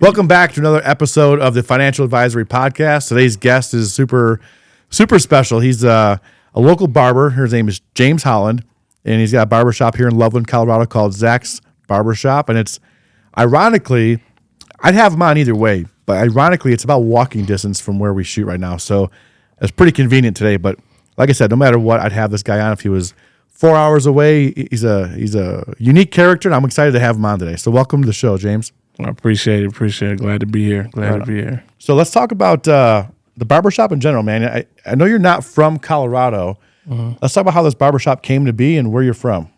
Welcome back to another episode of the Financial Advisory Podcast. Today's guest is super special. He's a local barber. His name is James Holland, and he's got a barbershop here in Loveland, Colorado called XAAK'S Barbershop. And it's, ironically, I'd have him on either way, but ironically, it's about walking distance from where we shoot right now. So it's pretty convenient today. But like I said, no matter what, I'd have this guy on if he was 4 hours away. He's a unique character, and I'm excited to have him on today. So welcome to the show, James. I appreciate it. Glad to be here. So let's talk about the barbershop in general, man. I know you're not from Colorado. Mm-hmm. Let's talk about how this barbershop came to be and where you're from.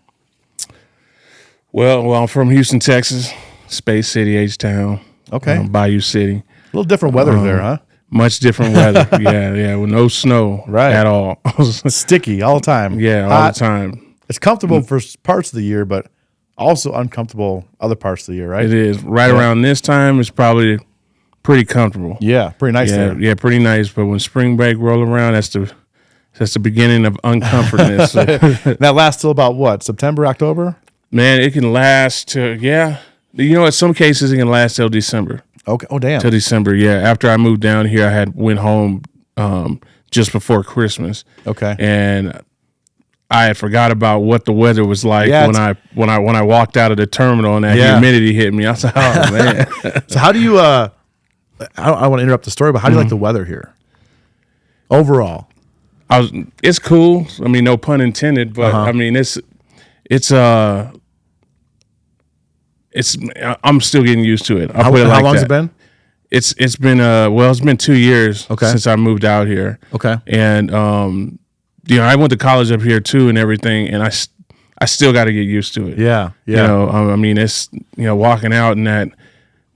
Well, I'm from Houston, Texas, Space City, H-Town. Okay. Bayou City. A little different weather there, huh? Much different weather. yeah, with no snow at all. Sticky all the time. Yeah, hot. all the time. It's comfortable for parts of the year, but also uncomfortable other parts of the year, right? It is. Around this time, it's probably pretty comfortable. Yeah, pretty nice there. Yeah, pretty nice. But when spring break roll around, that's the beginning of uncomfortness. That lasts till about what? September, October? Man, it can last to, in some cases it can last till December. Okay. Oh, damn. Till December, yeah. After I moved down here, I went home just before Christmas. Okay. And I had forgot about what the weather was like when I walked out of the terminal and that humidity hit me. I was like, oh man. So how do you? I don't want to interrupt the story, but how do you like the weather here? Overall, it's cool. I mean, no pun intended, but I mean it's I'm still getting used to it. How long has it been? It's been 2 years since I moved out here. Okay. And I went to college up here too and everything, and I still got to get used to it. Yeah. I mean, it's walking out in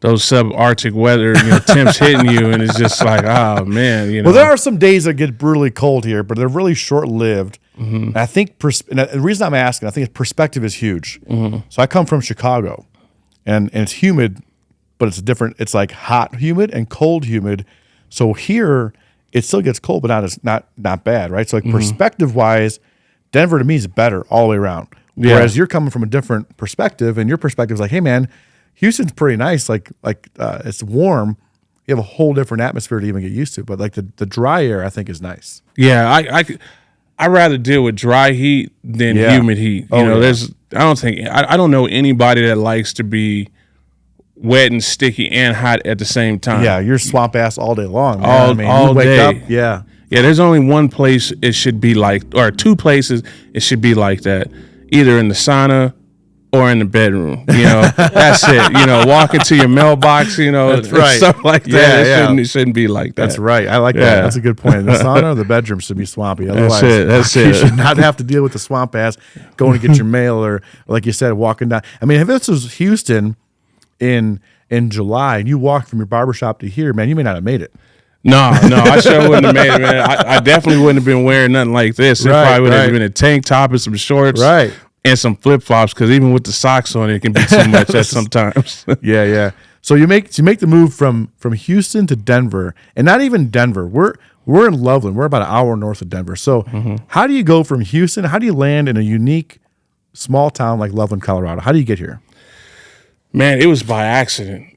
those subarctic weather, temps hitting you, and it's just like, oh man, Well, there are some days that get brutally cold here, but they're really short lived. Mm-hmm. And I think the reason I'm asking, I think perspective is huge. Mm-hmm. So I come from Chicago, and it's humid, but it's different. It's like hot humid and cold humid. So here it still gets cold, but not bad, right? So like perspective wise, Denver to me is better all the way around. Whereas you're coming from a different perspective, and your perspective is like, hey man, Houston's pretty nice. Like it's warm. You have a whole different atmosphere to even get used to. But like the dry air, I think is nice. Yeah, I rather deal with dry heat than humid heat. I don't know anybody that likes to be wet and sticky and hot at the same time. Yeah, you're swamp ass all day long. Man. All you wake day. Up, yeah. Yeah, there's only one place it should be like, or two places it should be like that. Either in the sauna or in the bedroom. That's it. Walk into your mailbox, That's right. Stuff like that. It shouldn't be like that. That's right. I like that. That's a good point. The sauna or the bedroom should be swampy. Otherwise, That's it. You should not have to deal with the swamp ass going to get your mail or, like you said, walking down. I mean, if this was Houston in July and you walked from your barbershop to here, man, you may not have made it. No, I sure wouldn't have made it, man. I definitely wouldn't have been wearing nothing like this. It probably would have been a tank top and some shorts. Right. And some flip-flops, because even with the socks on, it can be too much at sometimes. Yeah. So you make the move from Houston to Denver, and not even Denver. We're in Loveland. We're about an hour north of Denver. So how do you go from Houston? How do you land in a unique small town like Loveland, Colorado? How do you get here? Man, it was by accident,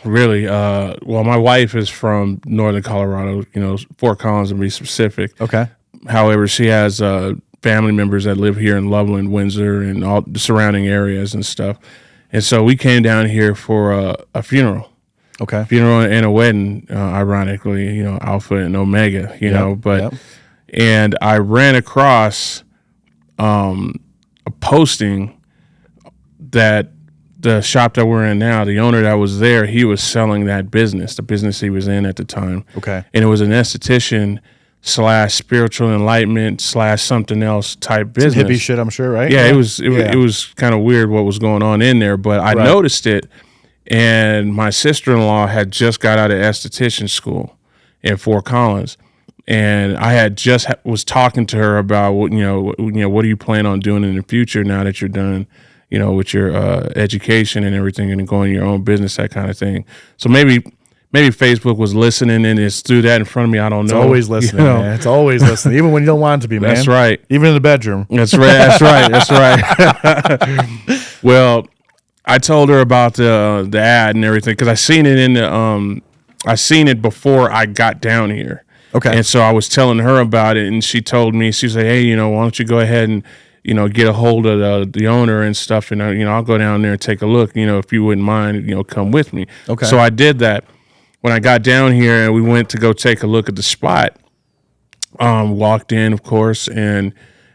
really. Well, my wife is from northern Colorado, Fort Collins to be specific. Okay. However, she has family members that live here in Loveland, Windsor, and all the surrounding areas and stuff. And so we came down here for a funeral. Okay. Funeral and a wedding, ironically, Alpha and Omega, and I ran across a posting that the shop that we're in now, the owner that was there, he was selling that business, the business he was in at the time. Okay. And it was an esthetician / spiritual enlightenment / something else type business. Some hippie shit, I'm sure, right? Yeah, it was kind of weird what was going on in there, but I noticed it, and my sister-in-law had just got out of esthetician school in Fort Collins, and I had just was talking to her about what do you plan on doing in the future now that you're done, with your education and everything and going your own business, that kind of thing. So maybe Facebook was listening and it's threw that in front of me. I don't know. It's always listening, man. It's always listening, even when you don't want it to be, man. That's right. Even in the bedroom. That's right. Well, I told her about the ad and everything because I seen it in the I seen it before I got down here. Okay. And so I was telling her about it, and she told me, she said, hey, why don't you go ahead and, get a hold of the owner and stuff, and, I'll go down there and take a look, if you wouldn't mind, come with me. Okay. So I did that. When I got down here and we went to go take a look at the spot, walked in, of course, and,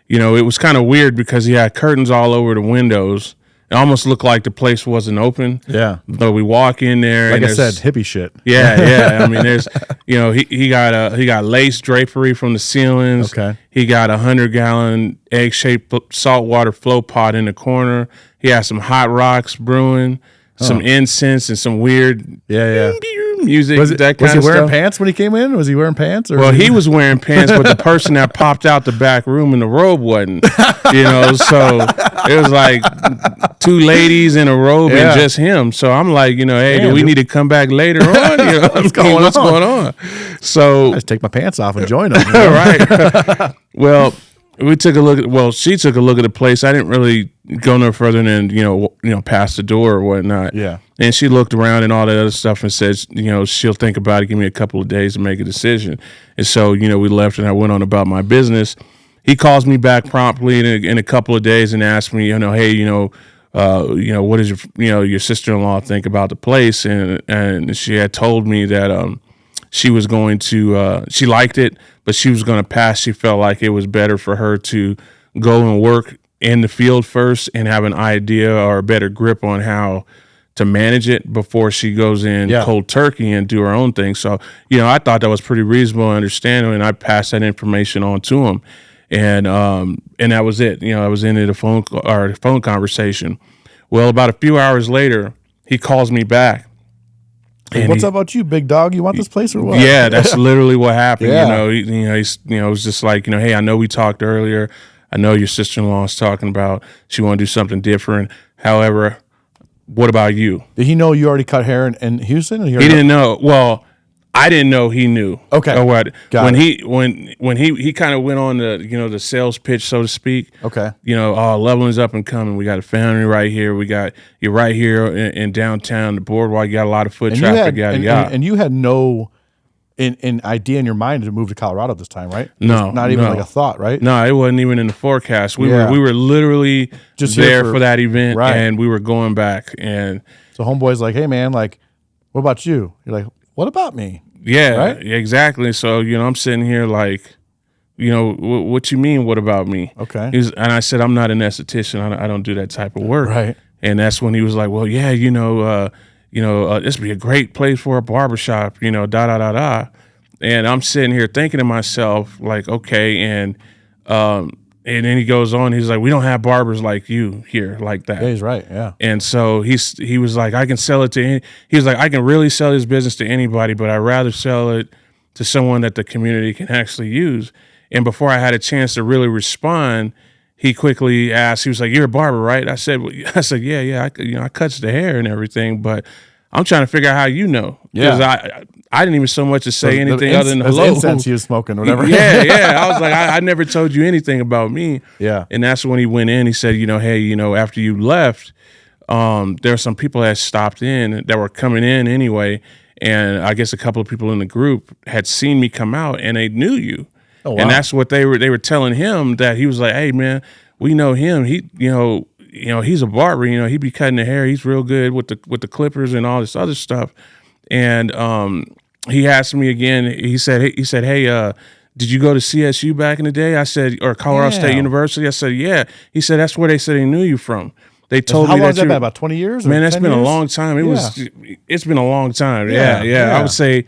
it was kind of weird because he had curtains all over the windows. It almost looked like the place wasn't open. Yeah. But we walk in there. Like and I said, hippie shit. Yeah. I mean, there's, he got lace drapery from the ceilings. Okay. He got a 100-gallon egg-shaped saltwater flow pot in the corner. He had some hot rocks brewing, some incense, and some weird music. Was he wearing stuff. pants when he came in? Was he wearing pants? Or Well, he was wearing pants, but the person that popped out the back room in the robe wasn't. So it was like 2 ladies in a robe and just him. So I'm like, hey, do we need to come back later on? What's going on? So I just take my pants off and join them. Right. Well, she took a look at the place. I didn't really go no further than past the door or whatnot. Yeah. And she looked around and all that other stuff and said, she'll think about it, give me a couple of days to make a decision. And so, we left and I went on about my business. He calls me back promptly in a couple of days and asked me, hey, what does your sister-in-law think about the place? And she had told me that she was going to she liked it, but she was going to pass. She felt like it was better for her to go and work in the field first and have an idea or a better grip on how to manage it before she goes in cold turkey and do her own thing. So, I thought that was pretty reasonable and understandable, and I passed that information on to him. And that was it. I was into the phone conversation. Well, about a few hours later, he calls me back. Hey, what's up about you, big dog? You want this place or what? Yeah, that's literally what happened. Yeah. It was just like, hey, I know we talked earlier. I know your sister-in-law is talking about she want to do something different. However, what about you? Did he know you already cut hair in Houston? He didn't know. Well, I didn't know he knew. Okay. Or what? Got when he kind of went on the sales pitch, so to speak. Okay. Loveland's up and coming. We got a family right here. You're right here in downtown, the boardwalk. You got a lot of foot traffic. And you had no idea in your mind to move to Colorado this time, right? No, not even like a thought, right? No, it wasn't even in the forecast. We were literally just there for that event, right. And we were going back. And so homeboy's like, hey man, like, what about you? You're like, what about me? Yeah, right? Exactly. So, I'm sitting here like, what you mean, what about me? Okay. And I said, I'm not an esthetician. I don't do that type of work. Right. And that's when he was like, well, yeah, this would be a great place for a barbershop, And I'm sitting here thinking to myself, like, okay. And then he goes on, he's like, we don't have barbers like you here like that. Yeah, he's right. Yeah. And so he was like, I can sell it to he was like, I can really sell this business to anybody, but I'd rather sell it to someone that the community can actually use. And before I had a chance to really respond, he quickly asked, he was like, you're a barber, right? I said, yeah, I cuts the hair and everything, but I'm trying to figure out how you know. Because I didn't even so much as say anything other than hello. Incense he was smoking, whatever. Yeah. I was like, I never told you anything about me. Yeah. And that's when he went in. He said, hey, after you left, there were some people that stopped in that were coming in anyway. And I guess a couple of people in the group had seen me come out and they knew you. Oh, wow. And that's what they were telling him, that he was like, hey man, we know him. He, he's a barber, he be cutting the hair. He's real good with the clippers and all this other stuff. And he asked me again, he said, hey, did you go to CSU back in the day? I said, or Colorado State University? I said, yeah. He said, that's where they said they knew you from. They told me how long has that been? About 20 years? Man, that's been a long time. It's been a long time. Yeah. I would say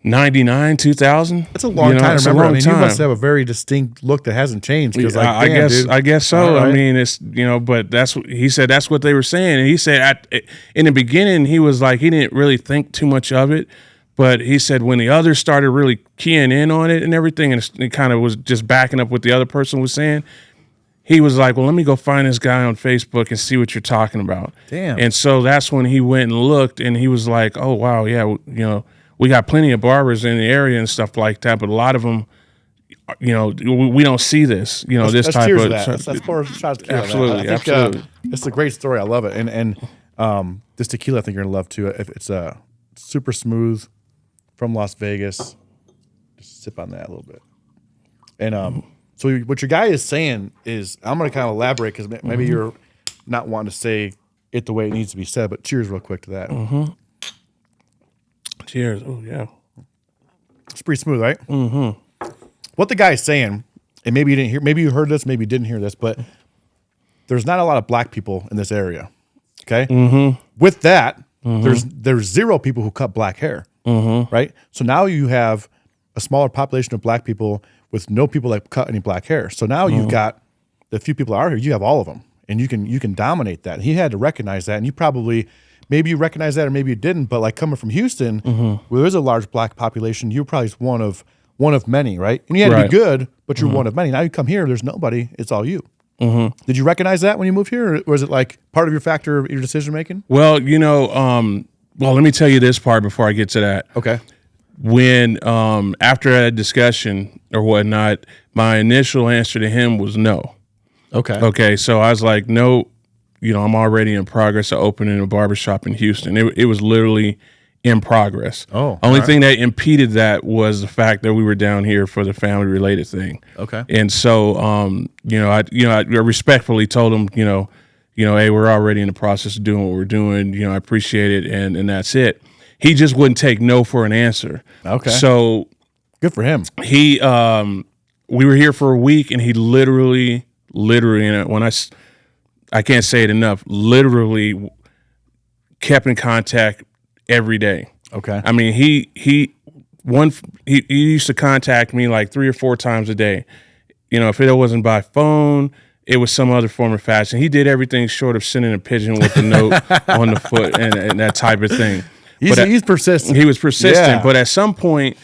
99, 2000. That's a long time. Remember, I mean, you must have a very distinct look that hasn't changed. Because, like, I guess so. Right. I mean, it's but that's what he said. That's what they were saying. And he said in the beginning, he was like, he didn't really think too much of it. But he said when the others started really keying in on it and everything, and it kind of was just backing up what the other person was saying, he was like, well, let me go find this guy on Facebook and see what you're talking about. Damn. And so that's when he went and looked, and he was like, oh, wow, yeah, we got plenty of barbers in the area and stuff like that, but a lot of them we don't see this, this Let's type cheers of to that. Let's pour a shot of tequila. Absolutely, I think, absolutely. it's a great story. I love it. And this tequila, I think you're gonna love too. It's super smooth from Las Vegas. Just sip on that a little bit. And so what your guy is saying is, I'm gonna kind of elaborate because maybe you're not wanting to say it the way it needs to be said. But cheers, real quick to that. Cheers. Oh yeah. It's pretty smooth, right? What the guy is saying, and maybe you didn't hear, maybe you heard this, maybe you didn't hear this, but there's not a lot of black people in this area. Okay. With that, there's zero people who cut black hair. Right. So now you have a smaller population of black people with no people that cut any black hair. So now you've got the few people that are here. You have all of them, and you can dominate that. And he had to recognize that, and you probably. Maybe you recognize that or maybe you didn't, but like coming from Houston, where there's a large black population, you're probably one of many, right? And you had to be good, but you're one of many. Now you come here, there's nobody, it's all you. Did you recognize that when you moved here, or was it like part of your factor of your decision making? Well, let me tell you this part before I get to that. Okay. When after that discussion or whatnot, my initial answer to him was no. Okay, so I was like, no. I'm already in progress of opening a barbershop in Houston. It was literally in progress. Only thing that impeded that was the fact that we were down here for the family related thing. Okay. And so, I respectfully told him, hey, we're already in the process of doing what we're doing. I appreciate it. And that's it. He just wouldn't take no for an answer. Okay. So good for him. We were here for a week, and he literally, when I can't say it enough, literally kept in contact every day. Okay. I mean, he used to contact me like 3 or 4 times a day. If it wasn't by phone, it was some other form of fashion. He did everything short of sending a pigeon with a note on the foot and that type of thing. He's persistent. He was persistent. Yeah. But at some point,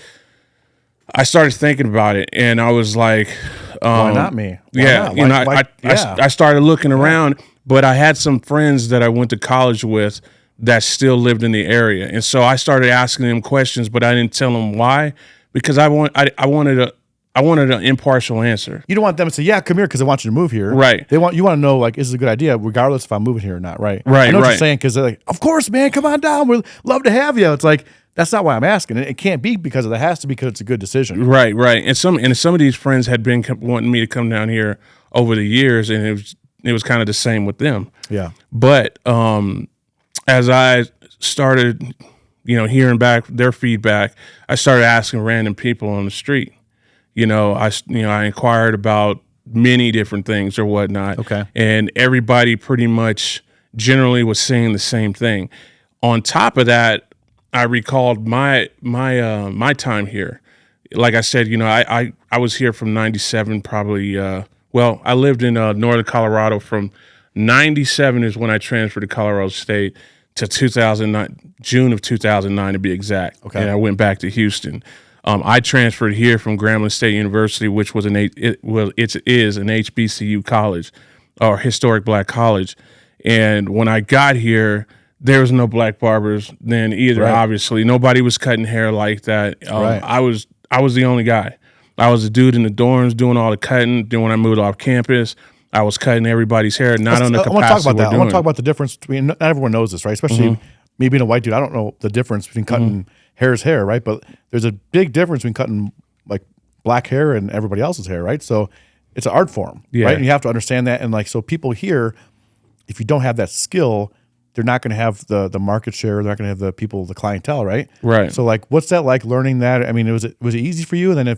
I started thinking about it, and I was like, why not me? I started looking around, but I had some friends that I went to college with that still lived in the area, and so I started asking them questions, but I didn't tell them why, because I wanted an impartial answer. You don't want them to say, "Yeah, come here," because they want you to move here. Right. You want to know, like, is this a good idea, regardless if I'm moving here or not. Right. Right. I know what you're saying, because they're like, "Of course, man, come on down. We'd love to have you." It's like, that's not why I'm asking. It can't be because of that. It has to be because it's a good decision. Right. And some of these friends had been wanting me to come down here over the years, and it was kind of the same with them. Yeah. But as I started, hearing back their feedback, I started asking random people on the street. I inquired about many different things or whatnot. Okay. And everybody pretty much generally was saying the same thing. On top of that, I recalled my time here. Like I said, I was here from 97 probably. I lived in northern Colorado from 97 is when I transferred to Colorado State to 2009, June of 2009 to be exact. Okay. And I went back to Houston. I transferred here from Grambling State University, which was it is an HBCU college, or historic black college. And when I got here, there was no black barbers then either. Right. Obviously, nobody was cutting hair like that. Right. I was the only guy. I was the dude in the dorms doing all the cutting. Then when I moved off campus, I was cutting everybody's hair, not on the capacity. I want to talk about that. I want to talk doing. about the difference between. Not everyone knows this, right? Especially me being a white dude. I don't know the difference between cutting hair is hair, right? But there's a big difference between cutting like black hair and everybody else's hair, right? So it's an art form, Yeah. right? And you have to understand that. And like, so people here, if you don't have that skill, they're not going to have the market share. They're not going to have the people, the clientele, right? Right. So like, what's that like learning that? I mean, was it easy for you? And then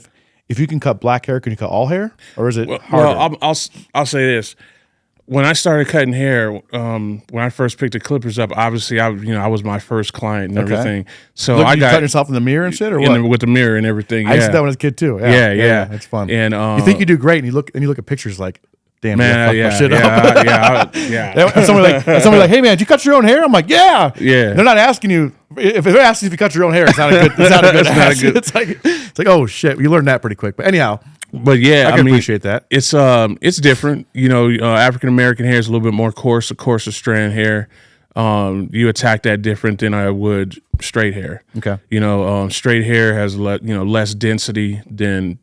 if you can cut black hair, can you cut all hair, or is it harder? Well, I'll say this. When I started cutting hair, when I first picked the clippers up, obviously I was my first client and everything. So I got cutting yourself in the mirror and shit, or what? With the mirror and everything. I used to do that when I was a kid too. Yeah. It's fun. And you think you do great, and you look at pictures like, damn, man, I fucked my shit up. yeah. And somebody like, hey man, did you cut your own hair? I'm like, yeah. Yeah. They're not asking you if they're asking if you cut your own hair. It's not a good. It's like, oh shit, you learned that pretty quick. But anyhow. But yeah, I appreciate that. It's different. African American hair is a little bit more coarse, a coarser strand hair. You attack that different than I would straight hair. Okay. Straight hair has less density than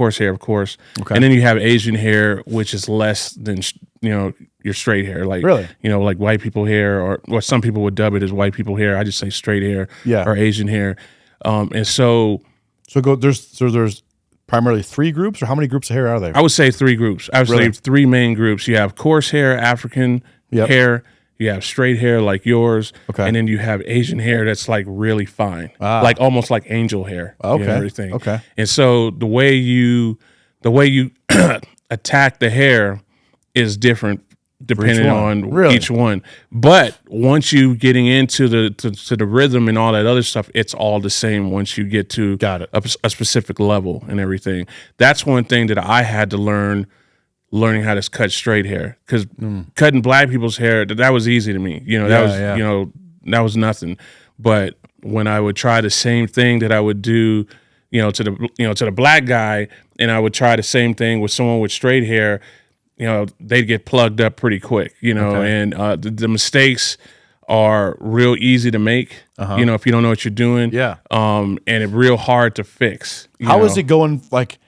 coarse hair, of course. Okay. And then you have Asian hair, which is less than, your straight hair. Like, really? Like white people hair, or some people would dub it as white people hair. I just say straight hair or Asian hair. And so there's primarily 3 groups, or how many groups of hair are there? I would say 3 groups. I would say 3 main groups. You have coarse hair, African hair. You have straight hair like yours, and then you have Asian hair that's like really fine, like almost like angel hair, and everything. Okay. And so the way you attack the hair is different depending on each one. But once you getting into the rhythm and all that other stuff, it's all the same once you get to a specific level and everything. That's one thing that I had to learning how to cut straight hair, because cutting black people's hair, that was easy to me. That was nothing. But when I would try the same thing that I would do, to the black guy, and I would try the same thing with someone with straight hair, they'd get plugged up pretty quick, and the mistakes are real easy to make, if you don't know what you're doing. Yeah. And it's real hard to fix. How is it going like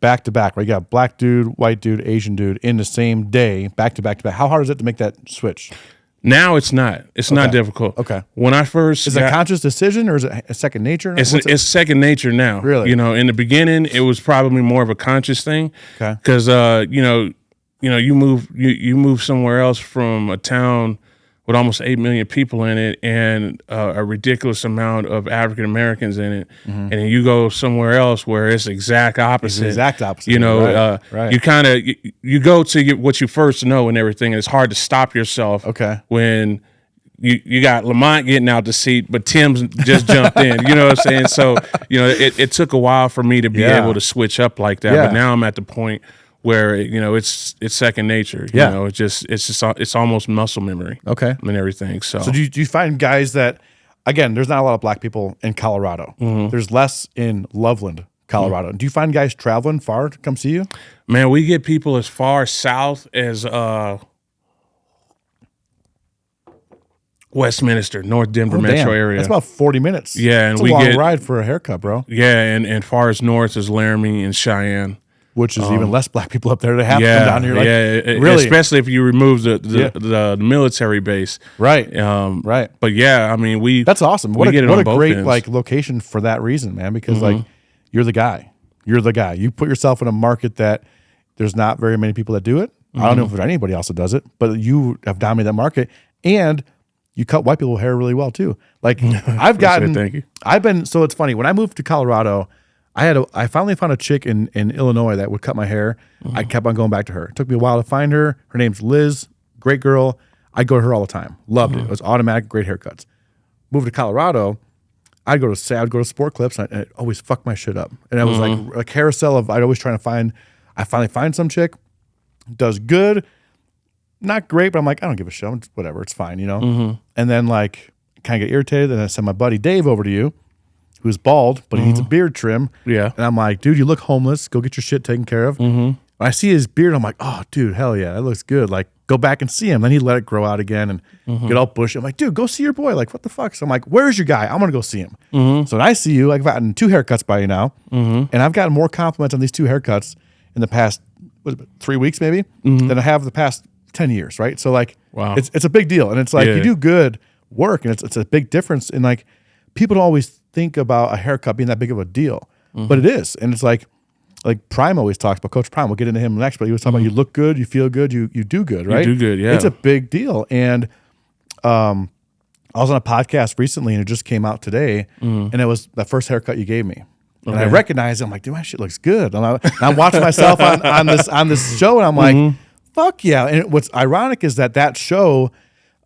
back to back, right? You got black dude, white dude, Asian dude in the same day, back to back to back. How hard is it to make that switch? Now it's not. It's not difficult. Okay. When I first is it a conscious decision, or is it a second nature? It's second nature now. Really? In the beginning, it was probably more of a conscious thing. Okay. Because you move somewhere else from a town with almost 8 million people in it, and a ridiculous amount of African Americans in it, and then you go somewhere else where it's exact opposite. It's the exact opposite. Right. You kind of you go to get what you first know and everything, and it's hard to stop yourself. Okay. When you got Lamont getting out the seat, but Tim's just jumped in. You know what I'm saying? So it took a while for me to be able to switch up like that, but now I'm at the point where it's second nature. It's almost muscle memory. Okay. And everything. So do you find guys that, again, there's not a lot of black people in Colorado. There's less in Loveland, Colorado. Do you find guys traveling far to come see you? Man, we get people as far south as Westminster, North Denver metro area. That's about 40 minutes. Yeah, and it's a long ride for a haircut, bro. Yeah, and far as north as Laramie and Cheyenne, which is even less black people up there. They have to come down here. Really, especially if you remove the military base. Right. Right. But yeah, I mean, that's awesome. What a great ends. Location for that reason, man. Because you're the guy. You're the guy. You put yourself in a market that there's not very many people that do it. I don't know if there's anybody else that does it, but you have dominated that market, and you cut white people hair really well too. Like thank you. So it's funny, when I moved to Colorado, I finally found a chick in Illinois that would cut my hair. I kept on going back to her. It took me a while to find her. Her name's Liz, great girl. I'd go to her all the time. Loved it. It was automatic, great haircuts. Moved to Colorado, I'd go to Sport Clips, and I'd always fuck my shit up. And I was like a carousel of, I'd always trying to find, I finally find some chick, does good, not great, but I'm like, I don't give a shit. Whatever, it's fine, And then like, kind of get irritated, and I send my buddy Dave over to you, who's bald, but he needs a beard trim. Yeah. And I'm like, dude, you look homeless. Go get your shit taken care of. When I see his beard, I'm like, oh, dude, hell yeah, that looks good. Like, go back and see him. Then he let it grow out again and get all bushy. I'm like, dude, go see your boy. Like, what the fuck? So I'm like, where's your guy? I'm going to go see him. So when I see you, I've gotten 2 haircuts by you now, and I've gotten more compliments on these 2 haircuts in the past, 3 weeks maybe, than I have the past 10 years, right? So like, wow, it's a big deal. And it's like, you do good work, and it's a big difference in like, people don't always think about a haircut being that big of a deal, but it is. And it's like Prime always talks about, Coach Prime, we'll get into him next, but he was talking about you look good, you feel good, you do good, right? You do good, yeah. It's a big deal. And I was on a podcast recently, and it just came out today, and it was the first haircut you gave me. And I recognized it. I'm like, dude, my shit looks good. And I'm watching myself on this show, and I'm like, fuck yeah. And what's ironic is that show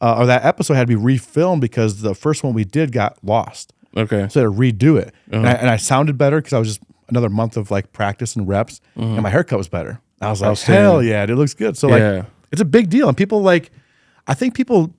or that episode had to be refilmed because the first one we did got lost. Okay. So I had to redo it. And I sounded better because I was just another month of like practice and reps, and my haircut was better. I was like, hell yeah, it looks good. So like, it's a big deal. And people I think people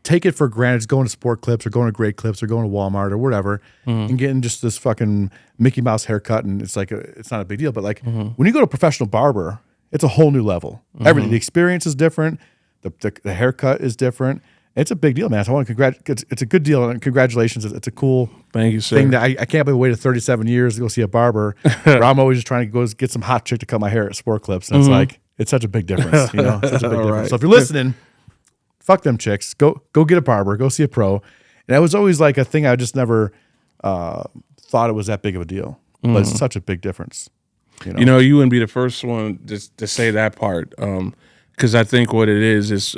take it for granted, just going to Sport Clips or going to Great Clips or going to Walmart or whatever, and getting just this fucking Mickey Mouse haircut. And it's like, it's not a big deal. But like when you go to a professional barber, it's a whole new level. Everything, the experience is different. The haircut is different. It's a big deal, man. So I want to it's a good deal, and congratulations. It's a cool Thank you, sir. thing that I can't believe I waited 37 years to go see a barber. Where I'm always just trying to go get some hot chick to cut my hair at Sport Clips, and it's like it's such a big difference, you know. Such a big difference. Right. So if you're listening, fuck them chicks. Go get a barber. Go see a pro. And that was always like a thing I just never thought it was that big of a deal, but it's such a big difference. You know, you wouldn't be the first one to say that part, because I think what it is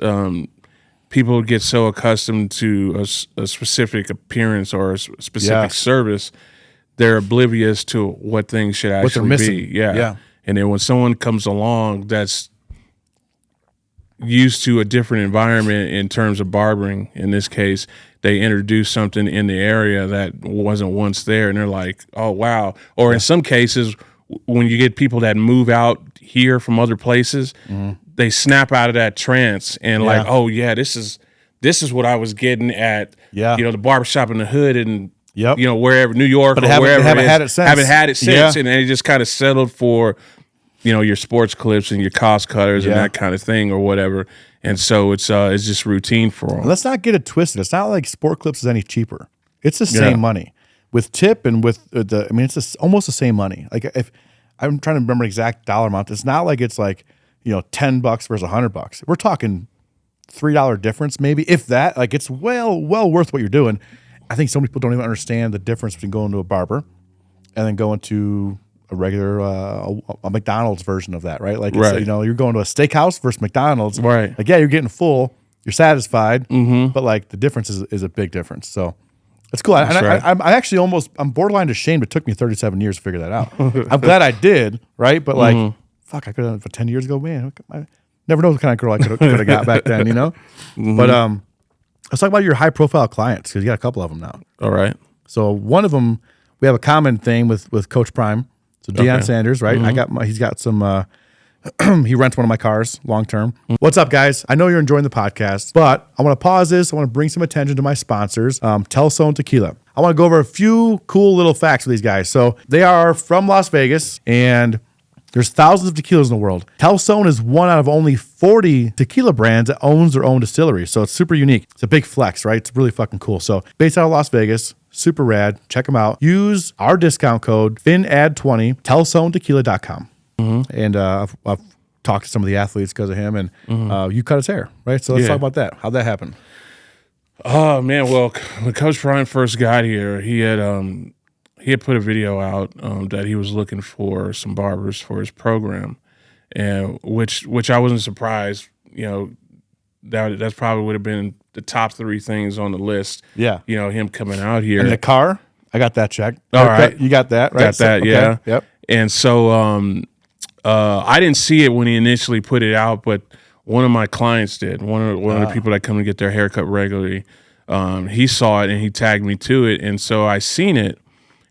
people get so accustomed to a specific appearance or a specific service, they're oblivious to what things should actually be. Yeah. And then when someone comes along that's used to a different environment in terms of barbering, in this case, they introduce something in the area that wasn't once there, and they're like, oh, wow. Or in some cases, when you get people that move out here from other places, they snap out of that trance and like, oh yeah, this is what I was getting at, you know, the barbershop in the hood and you know, wherever, New York, but or wherever haven't had it since. Haven't had it since, and they just kind of settled for, you know, your sports clips and your cost cutters and that kind of thing or whatever. And so it's just routine for them. Let's not get it twisted. It's not like Sport Clips is any cheaper. It's the same money with tip and with it's almost the same money. Like if I'm trying to remember exact dollar amount, it's not like it's like, you know, $10 versus $100. We're talking $3 difference, maybe, if that. Like it's well worth what you're doing. I think some people don't even understand the difference between going to a barber and then going to a regular a McDonald's version of that, right? Like it's, you know, you're going to a steakhouse versus McDonald's, right? Like you're getting full, you're satisfied, but like the difference is a big difference. So it's cool. I'm actually I'm borderline ashamed. It took me 37 years to figure that out. I'm glad I did, right? But like, fuck, I could have done it for 10 years ago, man. I never know what kind of girl I could have got back then, you know. But let's talk about your high profile clients, because you got a couple of them now. All right. So one of them, we have a common thing with Coach Prime. So Deion Sanders, right? He's got some. He rents one of my cars long term. What's up, guys? I know you're enjoying the podcast, but I want to pause this. I want to bring some attention to my sponsors, Telo and Tequila. I want to go over a few cool little facts with these guys. So they are from Las Vegas, and there's thousands of tequilas in the world. Telo is one out of only 40 tequila brands that owns their own distillery. So it's super unique. It's a big flex, right? It's really fucking cool. So based out of Las Vegas, super rad. Check them out. Use our discount code FINAD20, TeloSoneTequila.com. And I've talked to some of the athletes because of him, and you cut his hair, right? So let's talk about that. How'd that happen? Oh man, well, when Coach Prime first got here, he had put a video out that he was looking for some barbers for his program, and which I wasn't surprised. You know, that's probably would have been the top 3 things on the list. Yeah, you know, him coming out here. And the car, I got that checked. All right, you got that, right? Got that, yeah. Yep. And so I didn't see it when he initially put it out, but one of my clients did. One of the people that come to get their haircut regularly, he saw it and he tagged me to it, and so I seen it.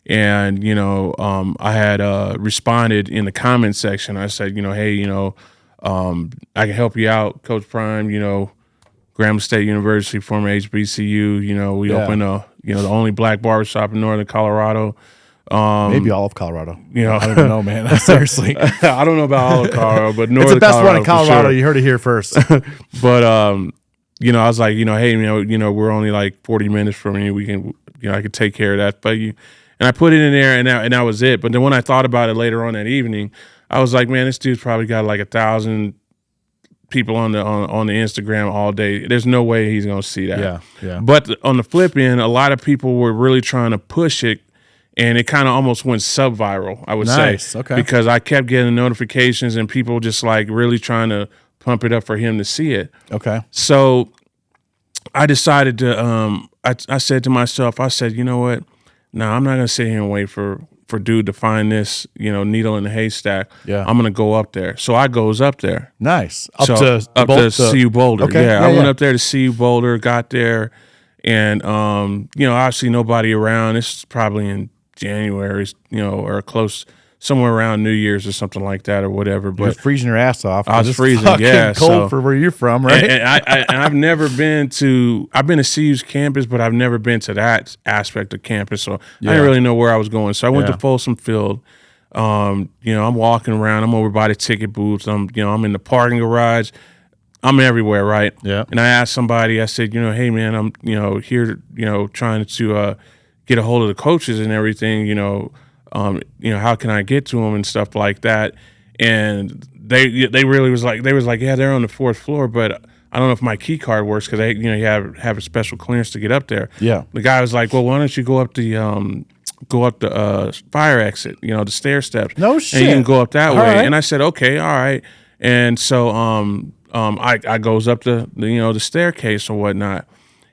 And, you know, I had responded in the comment section. I said, you know, hey, you know, I can help you out, Coach Prime, you know, Grambling State University, former HBCU, you know, we opened the only black barbershop in northern Colorado. Maybe all of Colorado. You know, I don't even know, man. Seriously. I don't know about all of Colorado, but northern it's the best Colorado, one in Colorado. Sure. You heard it here first. But, you know, I was like, you know, hey, you know, we're only like 40 minutes from you. We can, you know, I could take care of that. But and I put it in there, and that was it. But then when I thought about it later on that evening, I was like, man, this dude's probably got like 1,000 people on the Instagram all day. There's no way he's gonna see that. Yeah. But on the flip end, a lot of people were really trying to push it, and it kind of almost went sub-viral, I would say. Okay. Because I kept getting notifications and people just like really trying to pump it up for him to see it. Okay. So I decided to I said to myself, I said, you know what? No, I'm not gonna sit here and wait for dude to find this, you know, needle in the haystack. Yeah. I'm gonna go up there. So I goes up there. Nice. Up to CU Boulder. Okay. Yeah, I went up there to CU Boulder, got there, and you know, obviously nobody around. This is probably in January, you know, or close, somewhere around New Year's or something like that, or whatever. But you're freezing your ass off. I was freezing. Yeah, cold for where you're from, right? And I've never been to. I've been to CU's campus, but I've never been to that aspect of campus. So I didn't really know where I was going. So I went to Folsom Field. You know, I'm walking around. I'm over by the ticket booths. I'm in the parking garage. I'm everywhere, right? Yeah. And I asked somebody, I said, hey man, I'm, here, trying to get a hold of the coaches and everything, how can I get to them and stuff like that? And they really was like, yeah, they're on the 4th floor, but I don't know if my key card works because you have a special clearance to get up there. Yeah. The guy was like, well, why don't you go up the fire exit, the stair steps. No shit. And you can go up that All way. right. And I said, okay, all right. And so I goes up the staircase or whatnot.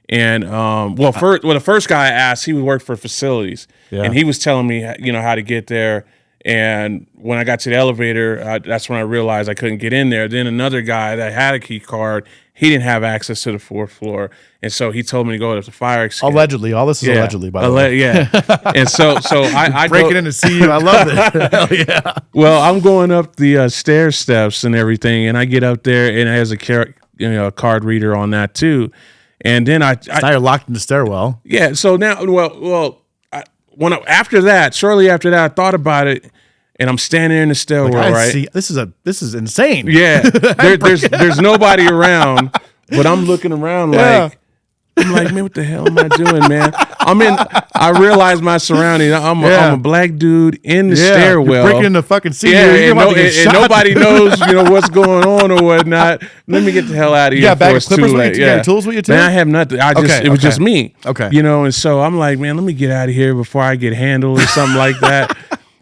And the first guy I asked, he would work for facilities, and he was telling me how to get there. And when I got to the elevator, that's when I realized I couldn't get in there. Then another guy that had a key card, he didn't have access to the 4th floor, and so he told me to go to the fire escape. Allegedly, all this is allegedly, by the way. Yeah. And so I breaking in to see you. I love it. Hell yeah. Well, I'm going up the stair steps and everything, and I get up there, and it has a card reader on that too. And then now you're locked in the stairwell. Yeah. So now, shortly after that, I thought about it, and I'm standing in the stairwell. Right. This is insane. Yeah. There's nobody around, but I'm looking around I'm like, man, what the hell am I doing, man? I realize my surroundings. I'm a black dude in the stairwell. You're breaking in the fucking seat. And nobody knows, what's going on or whatnot. Let me get the hell out of here. You got a bag of clippers with you? You got tools with you too? Man, I have nothing. It was just me. Okay. And so I'm like, man, let me get out of here before I get handled or something like that.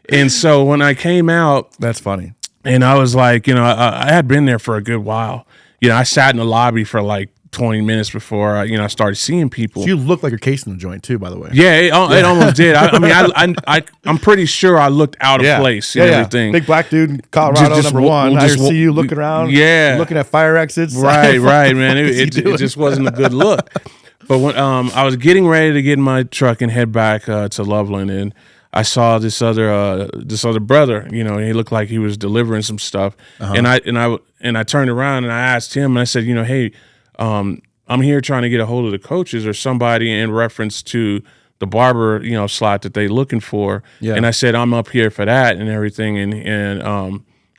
And so when I came out. That's funny. And I was like, I had been there for a good while. I sat in the lobby for like 20 minutes before I started seeing people. So you look like you're casing the joint too, by the way. Yeah, it almost did. I'm pretty sure I looked out of place and everything. Big black dude in Colorado, number one. I see you looking around. Yeah, looking at fire exits. Right, man. It just wasn't a good look. But when I was getting ready to get in my truck and head back to Loveland, and I saw this other brother. He looked like he was delivering some stuff, and I turned around and I asked him, and I said, hey. I'm here trying to get a hold of the coaches or somebody in reference to the Barber, slot that they looking for. Yeah. And I said, I'm up here for that and everything. And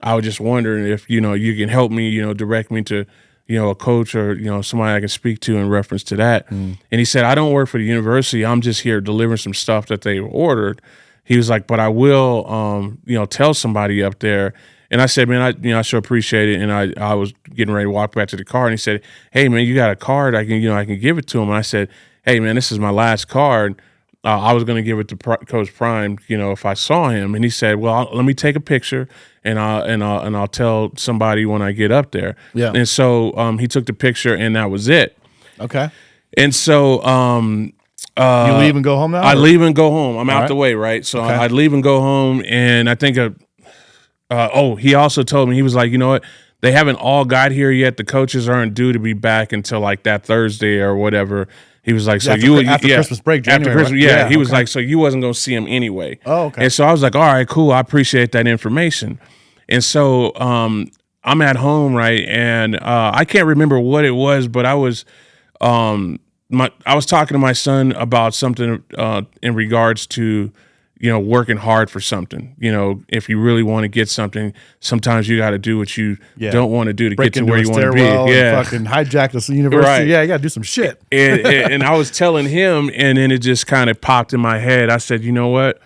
I was just wondering if, you can help me, direct me to, a coach or, somebody I can speak to in reference to that. Mm. And he said, I don't work for the university. I'm just here delivering some stuff that they ordered. He was like, but I will, tell somebody up there. And I said, man, I sure appreciate it. And I was getting ready to walk back to the car, and he said, hey man, you got a card? I can give it to him. And I said, hey man, this is my last card. I was going to give it to Coach Prime, if I saw him. And he said, well, let me take a picture and I'll tell somebody when I get up there. Yeah. And so he took the picture, and that was it. Okay. And so you leave and go home now? I leave and go home. I'm out the way, right? So I leave and go home, and I think he also told me, he was like, you know what? They haven't all got here yet. The coaches aren't due to be back until like that Thursday or whatever. He was like, after Christmas break, January, after Christmas, right? He was like, so you wasn't going to see him anyway. Oh, okay. And so I was like, all right, cool. I appreciate that information. And so I'm at home, right? And I can't remember what it was, but I was talking to my son about something in regards to, working hard for something. If you really want to get something, sometimes you got to do what you don't want to do to get to where you want to be. Yeah, fucking hijack this university. Right. Yeah, you got to do some shit. And I was telling him, and then it just kind of popped in my head. I said, you know what?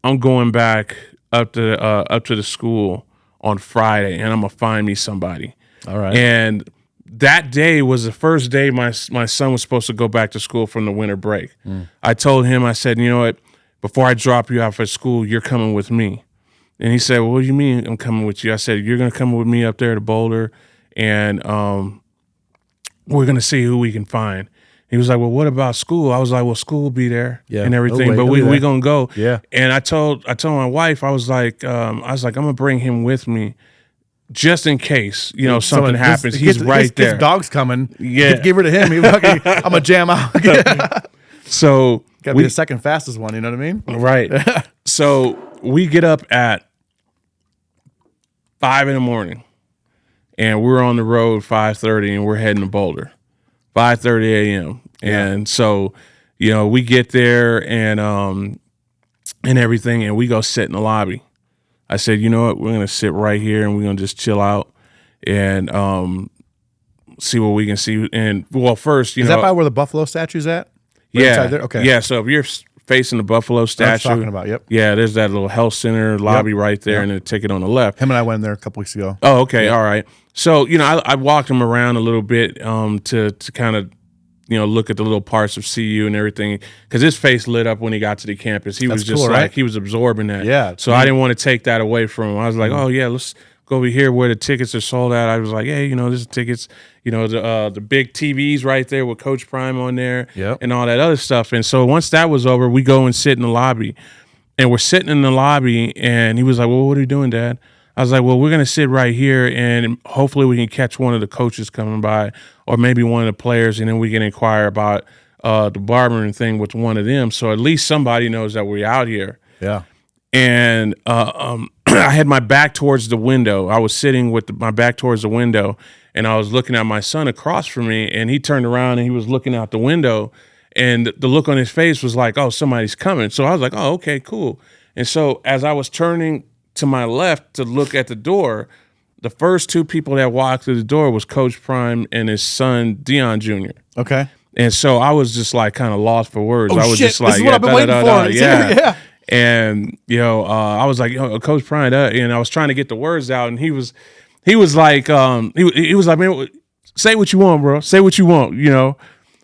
I'm going back up to the school on Friday, and I'm gonna find me somebody. All right. And that day was the first day my son was supposed to go back to school from the winter break. I told him, I said, you know what? Before I drop you off at school, you're coming with me. And he said, well, what do you mean I'm coming with you? I said, you're going to come with me up there to Boulder, and we're going to see who we can find. He was like, well, what about school? I was like, well, school will be there and everything, but we going to go. Yeah. And I told my wife, I was like, I'm going to bring him with me just in case, something happens. He's right there. His dog's coming. Yeah. Give her to him. I'm going to jam out. So got to be the second fastest one, you know what I mean? Right. So we get up at 5 a.m. and we're on the road 5:30, and we're heading to Boulder, 5:30 a.m. And so, we get there and everything, and we go sit in the lobby. I said, you know what? We're going to sit right here, and we're going to just chill out. And see what we can see. And well, first, Is that by where the buffalo statue's at? Right inside there? Okay. Yeah. So if you're facing the buffalo statue, talking about. Yep. Yeah, there's that little health center lobby right there, and the ticket on the left. Him and I went in there a couple weeks ago. Oh, okay, all right. So I walked him around a little bit to kind of look at the little parts of CU and everything, because his face lit up when he got to the campus. He was just cool, like he was absorbing that. Yeah. So I didn't want to take that away from him. I was like, oh yeah, let's go over here where the tickets are sold at. I was like, hey, this is tickets. The big TVs right there with Coach Prime on there, and all that other stuff. And so once that was over, we go and sit in the lobby, and we're sitting in the lobby, and he was like, well, what are you doing, Dad? I was like, well, we're going to sit right here, and hopefully we can catch one of the coaches coming by, or maybe one of the players, and then we can inquire about the barbering thing with one of them. So at least somebody knows that we're out here. Yeah. And I had my back towards the window. I was sitting with my back towards the window, and I was looking at my son across from me, and he turned around and he was looking out the window, and the look on his face was like, oh, somebody's coming. So I was like, oh, okay, cool. And so as I was turning to my left to look at the door, the first two people that walked through the door was Coach Prime and his son, Deion Jr. Okay. And so I was just like kind of lost for words. Oh, I was shit. just like, this is what I've been waiting for. Yeah. And I was like, Coach Prime, and I was trying to get the words out, and he was like, he was like, man, say what you want, bro. Say what you want,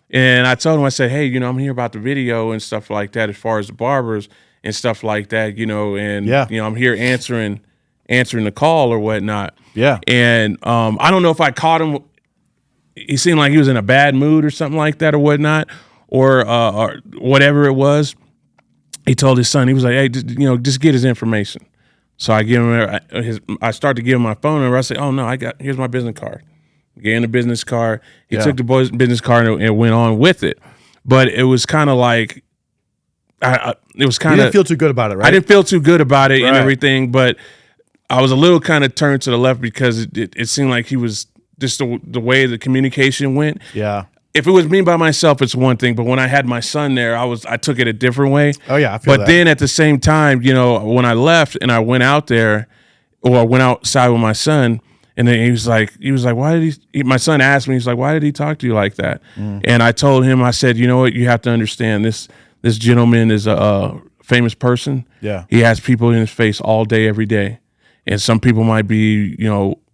And I told him, I said, hey, I'm here about the video and stuff like that, as far as the barbers and stuff like that, and I'm here answering the call or whatnot. Yeah. And I don't know if I caught him. He seemed like he was in a bad mood or something like that or whatnot, or whatever it was. He told his son, he was like, hey, just get his information. So I give him I start to give him my phone number. I say, oh no, here's my business card. Gave him the business card. He took the boy's business card and went on with it. But it was kind of like, it was kind of. You didn't feel too good about it, right? I didn't feel too good about it and everything, but I was a little kind of turned to the left because it seemed like he was just the way the communication went. Yeah. If it was me by myself, it's one thing, but when I had my son there, I took it a different way. Oh yeah, I feel that. Then at the same time, when I left and I went out there, or I went outside with my son, and then he was like, why did he? My son asked me, he's like, why did he talk to you like that? And I told him, I said, you know what, you have to understand this. This gentleman is a famous person. Yeah, he has people in his face all day, every day, and some people might be,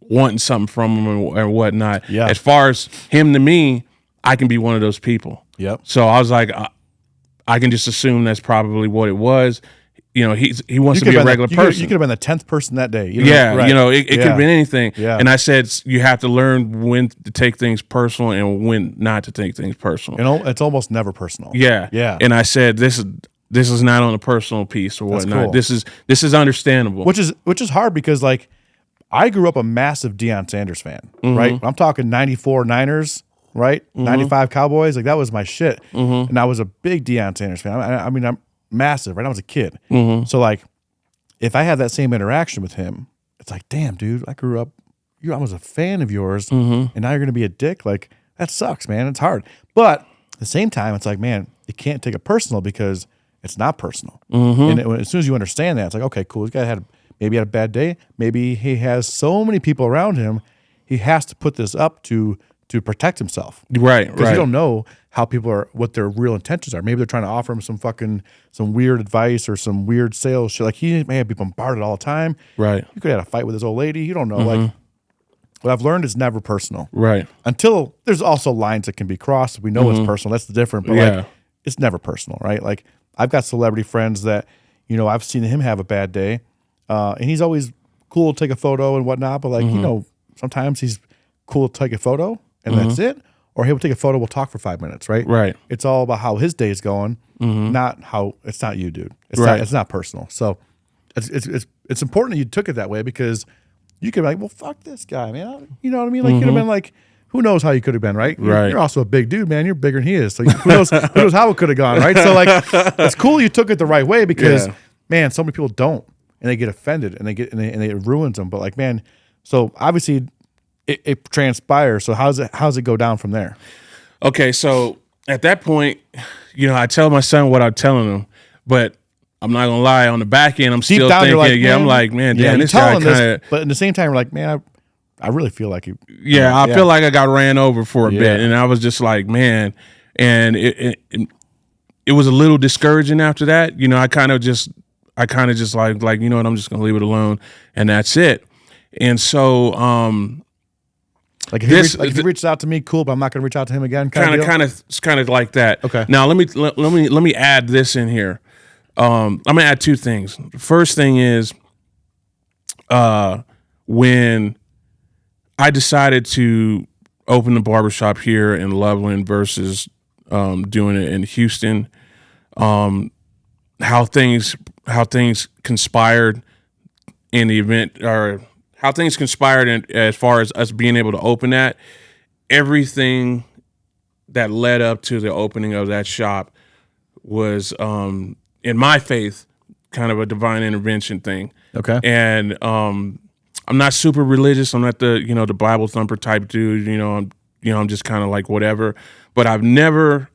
wanting something from him or whatnot. Yeah. As far as him to me, I can be one of those people. Yep. So I was like, I can just assume that's probably what it was. He wants to be a regular person. You could have been the 10th person that day. It could have been anything. Yeah. And I said, you have to learn when to take things personal and when not to take things personal. It's almost never personal. Yeah. Yeah. And I said, this is not on a personal piece or whatnot. Cool. This is understandable. Which is hard because like I grew up a massive Deion Sanders fan, right? I'm talking 94 Niners. Right, 95 Cowboys, like that was my shit, and I was a big Deion Sanders fan. I mean, I'm massive, right? I was a kid, so like, if I had that same interaction with him, it's like, damn, dude, I grew up, I was a fan of yours, and now you're gonna be a dick. Like that sucks, man. It's hard, but at the same time, it's like, man, you can't take it personal because it's not personal. And as soon as you understand that, it's like, okay, cool. This guy maybe had a bad day. Maybe he has so many people around him, he has to put this up to protect himself. Right. Because you don't know how people are, what their real intentions are. Maybe they're trying to offer him some weird advice or some weird sales shit. Like he may be bombarded all the time. Right. You could have had a fight with this old lady. You don't know. Like what I've learned is never personal. Right. Until there's also lines that can be crossed. We know it's personal. That's the different. But like it's never personal, right? Like I've got celebrity friends that, I've seen him have a bad day. And he's always cool to take a photo and whatnot. But like, sometimes he's cool to take a photo. And that's it. Or he'll take a photo, we'll talk for 5 minutes, right? Right. It's all about how his day is going, not how, it's not you, dude. It's not personal. So it's important that you took it that way because you could be like, well, fuck this guy, man. You know what I mean? Like, you'd have been like, who knows how you could have been, right? You're also a big dude, man. You're bigger than he is. So who knows how it could have gone, right? So like, it's cool you took it the right way because, man, so many people don't. And they get offended and it ruins them. But like, man, so obviously, it transpires. So how's it go down from there? Okay, so at that point, I tell my son what I'm telling him, but I'm not gonna lie. On the back end, I'm still thinking, I'm like, man, damn, this guy kind of. But at the same time, you're like, man, I really feel like he. Yeah, I feel like I got ran over for a bit, and I was just like, man, and it was a little discouraging after that. You know, I kind of just like, you know what, I'm just gonna leave it alone, and that's it. And so, like if he reached out to me, cool, but I'm not gonna reach out to him again. Kind of like that. Okay. Now let me add this in here. I'm gonna add two things. The first thing is, when I decided to open the barbershop here in Loveland versus doing it in Houston, how things conspired in the event, or how things conspired as far as us being able to open that. Everything that led up to the opening of that shop was, in my faith, kind of a divine intervention thing. Okay. And I'm not super religious. I'm not the Bible thumper type dude. I'm just kind of like whatever. But I've never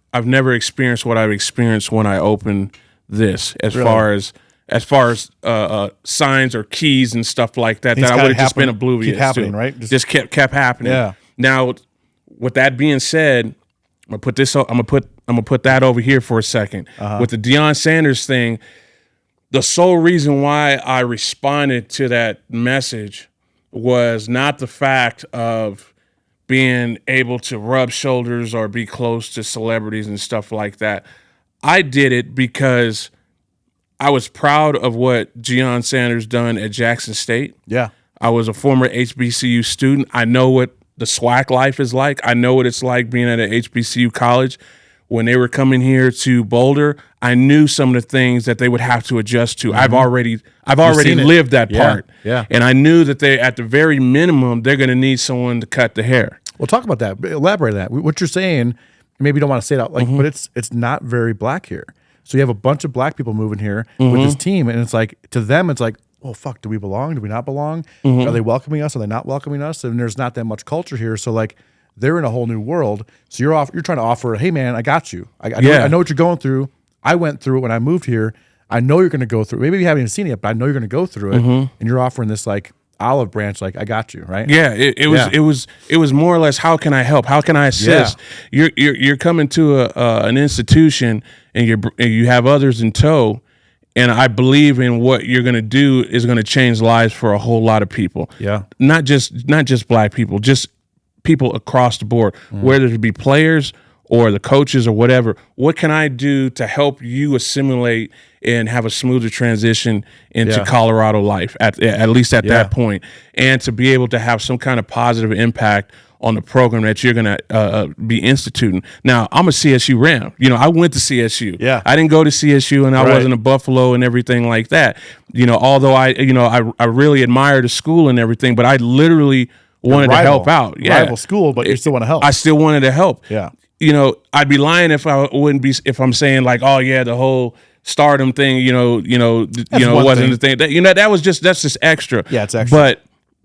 experienced what I've experienced when I opened this, as far as signs or keys and stuff like that. That I would have just been oblivious keep happening, to. right? Just kept happening. Yeah. Now, with that being said, I'm gonna put that over here for a second. With the Deion Sanders thing, the sole reason why I responded to that message was not the fact of being able to rub shoulders or be close to celebrities and stuff like that. I did it because I was proud of what Deion Sanders done at Jackson State. Yeah. I was a former HBCU student. I know what the SWAC life is like. I know what it's like being at an HBCU college. When they were coming here to Boulder, I knew some of the things that they would have to adjust to. I've already lived that part. Yeah. And I knew that they, at the very minimum, they're going to need someone to cut the hair. Well, talk about that. Elaborate on that. What you're saying, maybe you don't want to say it out, but it's not very black here. So you have a bunch of black people moving here with this team, and it's like, to them, it's like, oh, fuck, do we belong? Do we not belong? Are they welcoming us? Are they not welcoming us? And there's not that much culture here. So like, they're in a whole new world. So you're trying to offer, hey man, I got you. I know what you're going through. I went through it when I moved here. I know you're going to go through it. Maybe you haven't even seen it, but I know you're going to go through it. And you're offering this like olive branch, like I got you, right? Yeah, it was more or less, how can I help? How can I assist? Yeah. You're coming to an institution and you have others in tow. And I believe in what you're going to do is going to change lives for a whole lot of people. Yeah. Not just black people, just people across the board, whether it be players or the coaches or whatever. What can I do to help you assimilate and have a smoother transition into Colorado life, at least at that point, and to be able to have some kind of positive impact on the program that you're going to be instituting. Now, I'm a CSU Ram. I went to CSU. Yeah. I didn't go to CSU, and I wasn't a Buffalo and everything like that. Although I really admire the school and everything, but I literally wanted to help out. Yeah. Rival school, but you still want to help. I still wanted to help. Yeah. I'd be lying if if I'm saying like, oh yeah, the whole stardom thing, wasn't the thing. That's just extra. Yeah, it's extra.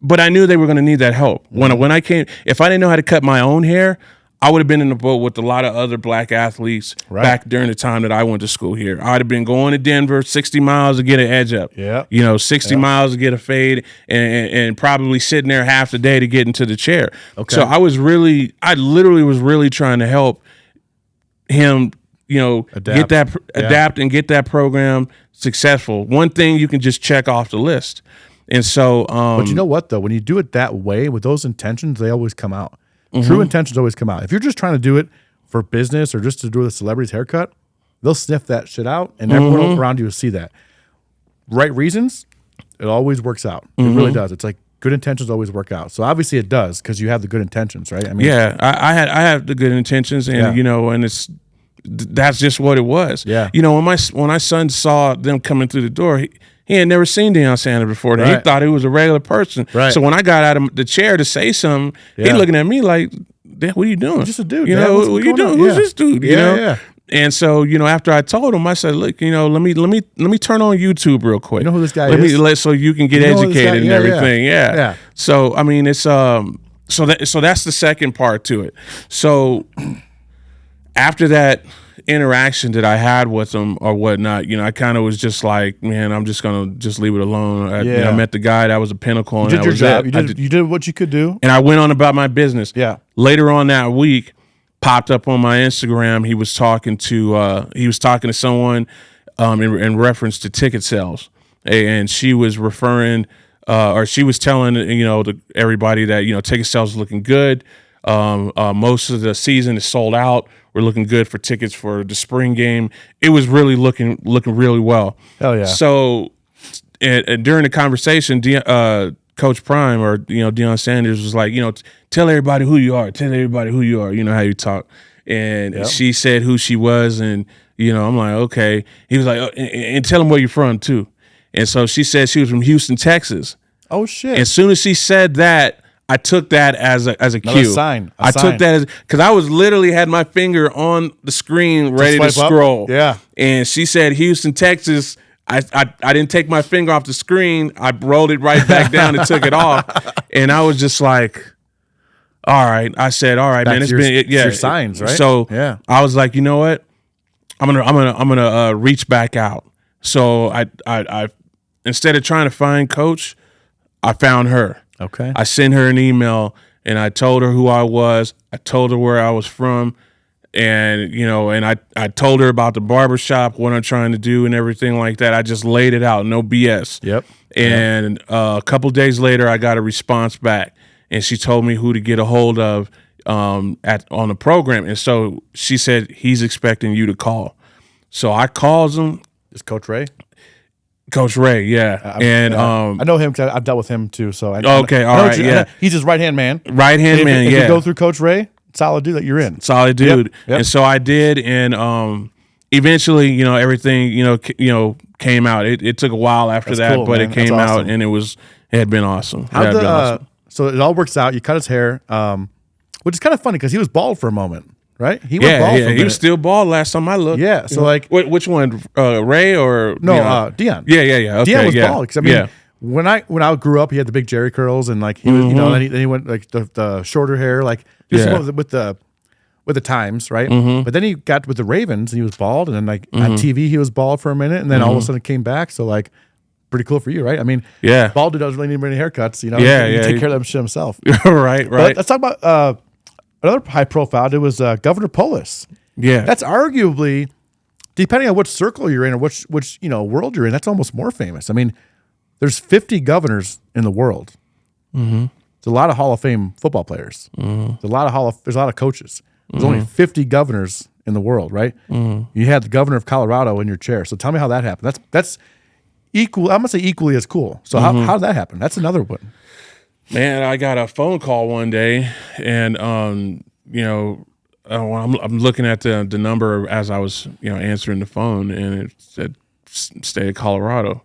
But I knew they were going to need that help. When I came, if I didn't know how to cut my own hair, I would have been in the boat with a lot of other black athletes back during the time that I went to school here. I'd have been going to Denver 60 miles to get an edge up. Yeah. 60 miles to get a fade, and probably sitting there half the day to get into the chair. Okay. So I literally was really trying to help him, adapt and get that program successful. One thing you can just check off the list. And so, but you know what though? When you do it that way with those intentions, they always come out. True intentions always come out. If you're just trying to do it for business or just to do a celebrity's haircut, they'll sniff that shit out, and everyone around you will see that. Right reasons, it always works out. It really does. It's like good intentions always work out. So obviously it does, because you have the good intentions, right? I mean, yeah, I have the good intentions, and and that's just what it was. Yeah. When my son saw them coming through the door, he had never seen Deion Sanders before. He thought he was a regular person. Right. So when I got out of the chair to say something, he looking at me like, "What are you doing? I'm just a dude. What are you doing? Who's this dude? Yeah. And so, after I told him, I said, "Look, let me turn on YouTube real quick. You know who this guy is? So you can get educated and everything. Yeah. So I mean, it's so that's the second part to it. So after that interaction that I had with him or whatnot, I kind of was just like, man, I'm just gonna just leave it alone. I met the guy that was a pinnacle, and You did that your was job. it. You did what you could do, and I went on about my business. Yeah. Later on that week, popped up on my Instagram. He was talking to someone in reference to ticket sales, and she was referring, or she was telling to everybody that ticket sales is looking good. Most of the season is sold out. We're looking good for tickets for the spring game. It was really looking really well. Hell yeah. So, and during the conversation, Coach Prime or Deion Sanders was like, tell everybody who you are. Tell everybody who you are. You know how you talk. And she said who she was, and I'm like, okay. He was like, oh, and tell them where you're from too. And so she said she was from Houston, Texas. Oh shit! As soon as she said that, I took that as a cue. Sign. I took that as, because I was literally had my finger on the screen ready to scroll. Up. Yeah. And she said Houston, Texas. I didn't take my finger off the screen. I rolled it right back down and took it off. And I was just like, all right. I said, all right, man. It's been your signs, right? So yeah. I was like, you know what? I'm gonna reach back out. So I instead of trying to find Coach, I found her. Okay. I sent her an email and I told her who I was. I told her where I was from, and I told her about the barbershop, what I'm trying to do, and everything like that. I just laid it out, no BS. Yep. And a couple days later, I got a response back, and she told me who to get a hold of on the program. And so she said he's expecting you to call. So I called him. Is Coach Ray? Coach Ray, yeah. I know him because I've dealt with him too. So he's his right-hand man. Right-hand man, if yeah. you go through Coach Ray, solid dude that you're in. Solid dude. Yep. And so I did, and eventually, everything, came out. It took a while after that, cool, but man. It came out, and it had been awesome. So it all works out. You cut his hair, which is kind of funny because he was bald for a moment. Right? He was bald. Yeah, he was still bald last time I looked. Yeah. So like, which one? Ray or no? Deion. Yeah. Okay, Deion was bald because when I grew up, he had the big Jerry curls and like he was, then he went like the shorter hair, like just with the times, right? But then he got with the Ravens and he was bald, and then like on TV he was bald for a minute, and then all of a sudden it came back. So like, pretty cool for you, right? I mean, bald dude doesn't really need many haircuts, He take care of that shit himself. right. But let's talk about another high profile dude was Governor Polis. Yeah. That's arguably, depending on which circle you're in or which world you're in, that's almost more famous. I mean, there's 50 governors in the world. There's a lot of Hall of Fame football players. There's a lot of coaches. There's only 50 governors in the world, right? You had the governor of Colorado in your chair. So tell me how that happened. That's equal. I'm gonna say equally as cool. So how did that happen? That's another one. Man, I got a phone call one day, and I'm looking at the number as I was answering the phone, and it said state of Colorado.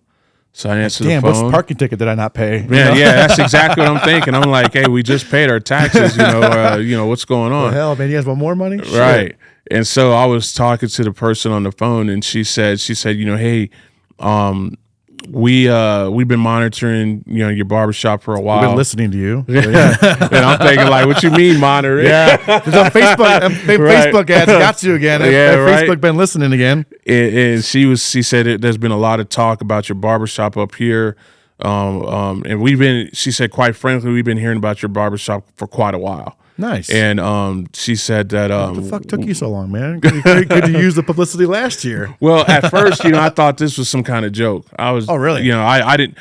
So I answered the phone. What's the parking ticket did I not pay? Yeah, that's exactly what I'm thinking. I'm like, hey, we just paid our taxes. What's going on? Well, hell, man, you guys want more money? Right. Shit. And so I was talking to the person on the phone, and she said, hey, we've been monitoring, your barbershop for a while. We've been listening to you. And I'm thinking like, what you mean monitoring? Yeah. Because on Facebook, Facebook ads got you again. Facebook been listening again. And she said there's been a lot of talk about your barbershop up here. And she said, quite frankly, we've been hearing about your barbershop for quite a while. Nice. And she said that what the fuck took you so long, man? Could you use the publicity last year? Well, at first, I thought this was some kind of joke. Oh, really? I didn't.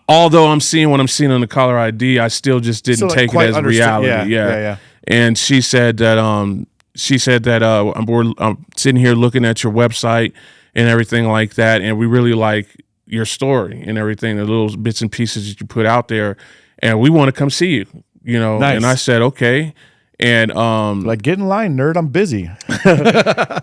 Although I'm seeing what I'm seeing on the caller ID, I still just didn't take it as reality. Yeah. And she said that I'm sitting here looking at your website and everything like that, and we really like your story and everything, the little bits and pieces that you put out there, and we want to come see you. Nice. And I said, okay. And like, get in line, nerd. I'm busy.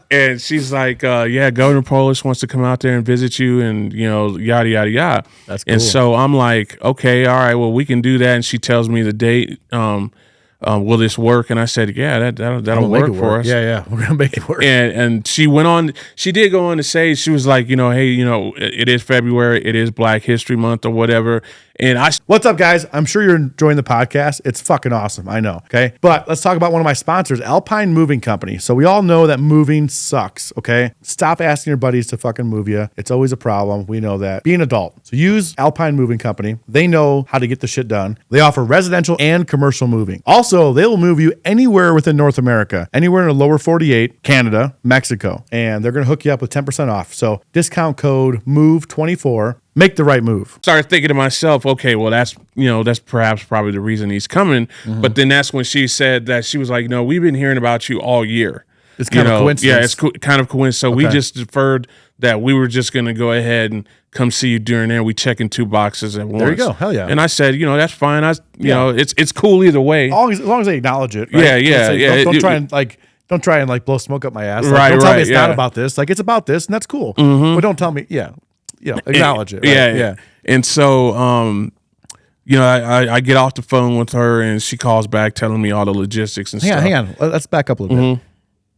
And she's like, Governor Polis wants to come out there and visit you, and yada yada yada. That's cool. And so I'm like, okay, all right, well, we can do that. And she tells me the date. Will this work? And I said, yeah, that'll work for us. Yeah, we're gonna make it work. And she went on. She did go on to say, she was like, hey, it is February, it is Black History Month or whatever, And What's up, guys? I'm sure you're enjoying the podcast. It's fucking awesome. I know. Okay. But let's talk about one of my sponsors, Alpine Moving Company. So we all know that moving sucks. Okay. Stop asking your buddies to fucking move you. It's always a problem. We know that. Be an adult. So use Alpine Moving Company. They know how to get the shit done. They offer residential and commercial moving. Also, they will move you anywhere within North America, anywhere in the lower 48, Canada, Mexico. And they're going to hook you up with 10% off. So discount code MOVE24. Make the right move. Started thinking to myself, okay, well, that's perhaps probably the reason he's coming. Mm-hmm. But then that's when she said that she was like, no, we've been hearing about you all year. It's kind of coincidence. Yeah, it's kind of coincidence. So we just deferred that we were just going to go ahead and come see you during there. We check in 2 boxes at once. There you go. Hell yeah. And I said, that's fine. You know, it's cool either way. As long as they acknowledge it. Right? Yeah. Don't try and blow smoke up my ass. Don't tell me it's not about this. Like, it's about this, and that's cool. Mm-hmm. But don't tell me, acknowledge it. Right? Yeah. And so, I get off the phone with her, and she calls back telling me all the logistics and stuff. Hang on. Let's back up a little bit.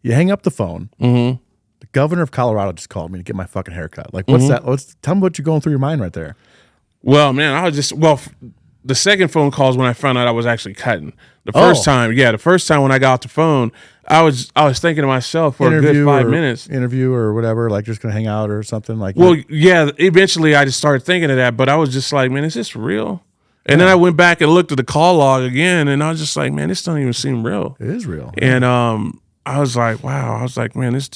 You hang up the phone. Mm-hmm. The governor of Colorado just called me to get my fucking haircut. Like, what's that? Tell me what you're going through your mind right there. Well, man, the second phone call is when I found out I was actually cutting. The first time when I got off the phone, I was thinking to myself for a good 5 minutes. Interview or whatever, like just gonna hang out or something like. Well, yeah. Eventually, I just started thinking of that, but I was just like, man, is this real? And then I went back and looked at the call log again, and I was just like, man, this doesn't even seem real. It is real. And I was like, wow. I was like, man, these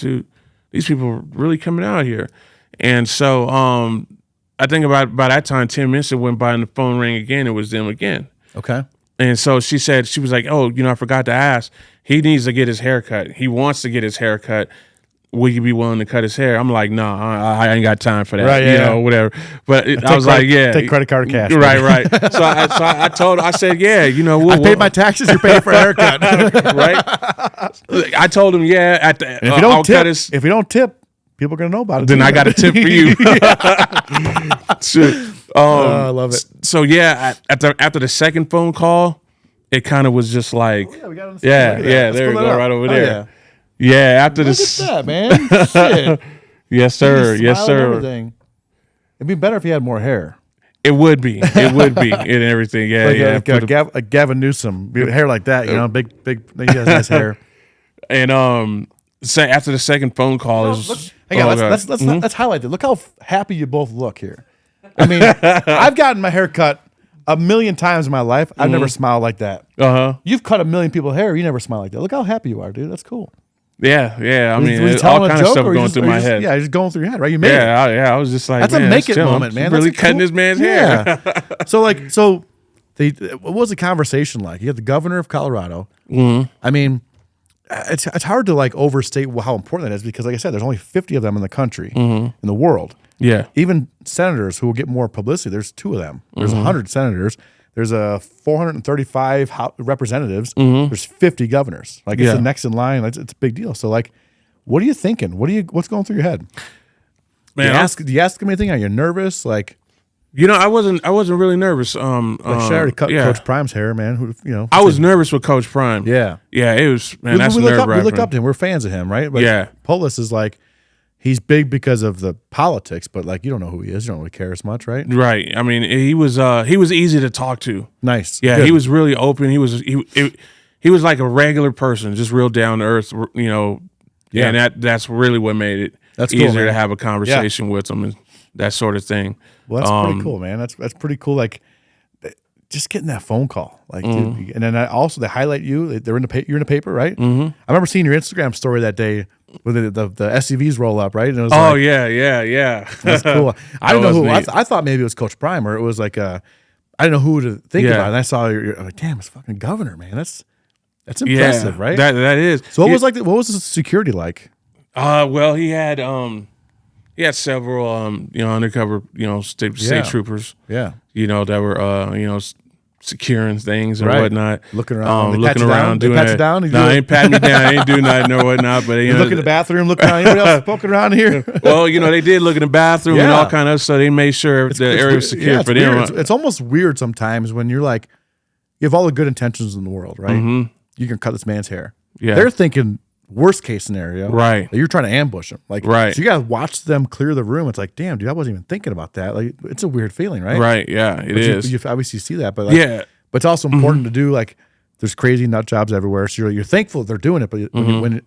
people are really coming out here. And so I think by that time, 10 minutes went by and the phone rang again. It was them again. Okay. And so she was like, oh, I forgot to ask. He needs to get his hair cut. He wants to get his hair cut. Will you be willing to cut his hair? I'm like, no, I ain't got time for that. Right, Whatever. But I was like, yeah. Take credit card or cash. Right. So I told her, I said, yeah, I paid my taxes, you're paying for a haircut. Right? I told him, yeah. If you don't tip, people are going to know about it. Then I got a tip for you. I love it. So, yeah, after the second phone call, it kind of was just like, we got it there you go, right over there. Yeah, after Look this. Look at that, man. Shit. Yes, sir. Yes, sir. It'd be better if he had more hair. It would be. And everything. Yeah, like Gavin Newsom, hair like that, big. He has nice hair. And after the second phone call let's highlight it. Look how happy you both look here. I mean, I've gotten my hair cut a million times in my life. I've never smiled like that. You've cut a million people's hair. You never smile like that. Look how happy you are, dude. That's cool. Yeah. I mean, all kind of stuff going through my head. Yeah, just going through your head, right? You made it. I was just like, that's a make it moment, man. Really cutting this man's hair. So what was the conversation like? You had the governor of Colorado. Mm-hmm. I mean, it's hard to overstate how important that is because, like I said, there's only 50 of them in the country, in the world. Yeah. Even senators who will get more publicity, there's 2 of them. There's 100 senators. There's 435 representatives. There's 50 governors. It's the next in line. It's a big deal. So what are you thinking? What's going through your head? Man, do you ask them anything? Are you nervous? I wasn't really nervous. I already cut Coach Prime's hair, man. I was nervous with Coach Prime. Yeah. It was, man, that's nerve-wracking. We look up to him. We're fans of him, right? But Polis is he's big because of the politics, but you don't know who he is. You don't really care as much, right? Right. I mean, he was easy to talk to. Nice. Yeah, good. He was really open. He was like a regular person, just real down to earth, Yeah. And that's really what made it easier to have a conversation with him and that sort of thing. Well, that's pretty cool, man. That's pretty cool. Just getting that phone call, dude, and then they highlight you. You're in the paper, right? Mm-hmm. I remember seeing your Instagram story that day when the SUVs roll up, right? And it was yeah. That's cool. I didn't know who. I thought maybe it was Coach Prime, or it was I didn't know who to think about. And I saw you're like, damn, it's fucking governor, man. That's impressive, right? That is. So what was the security like? Well, he had several undercover state troopers. Yeah. That were securing things and whatnot. Looking around. Doing pat you down? No, I ain't patting me down. I ain't doing nothing or whatnot. But you look in the bathroom, look around. Anybody else poking around here? Well, they did look in the bathroom and all kind of stuff. They made sure the area was secure for them. It's almost weird sometimes when you're you have all the good intentions in the world, right? Mm-hmm. You can cut this man's hair. Yeah. They're thinking, worst case scenario, Right. that you're trying to ambush them. Like, Right. so you got to watch them clear the room. It's like, damn, dude, I wasn't even thinking about that. Like, it's a weird feeling, right? Right. Yeah, it is. You obviously see that, but like, Yeah. but it's also important to do. Like, there's crazy nut jobs everywhere, so you're thankful they're doing it. But when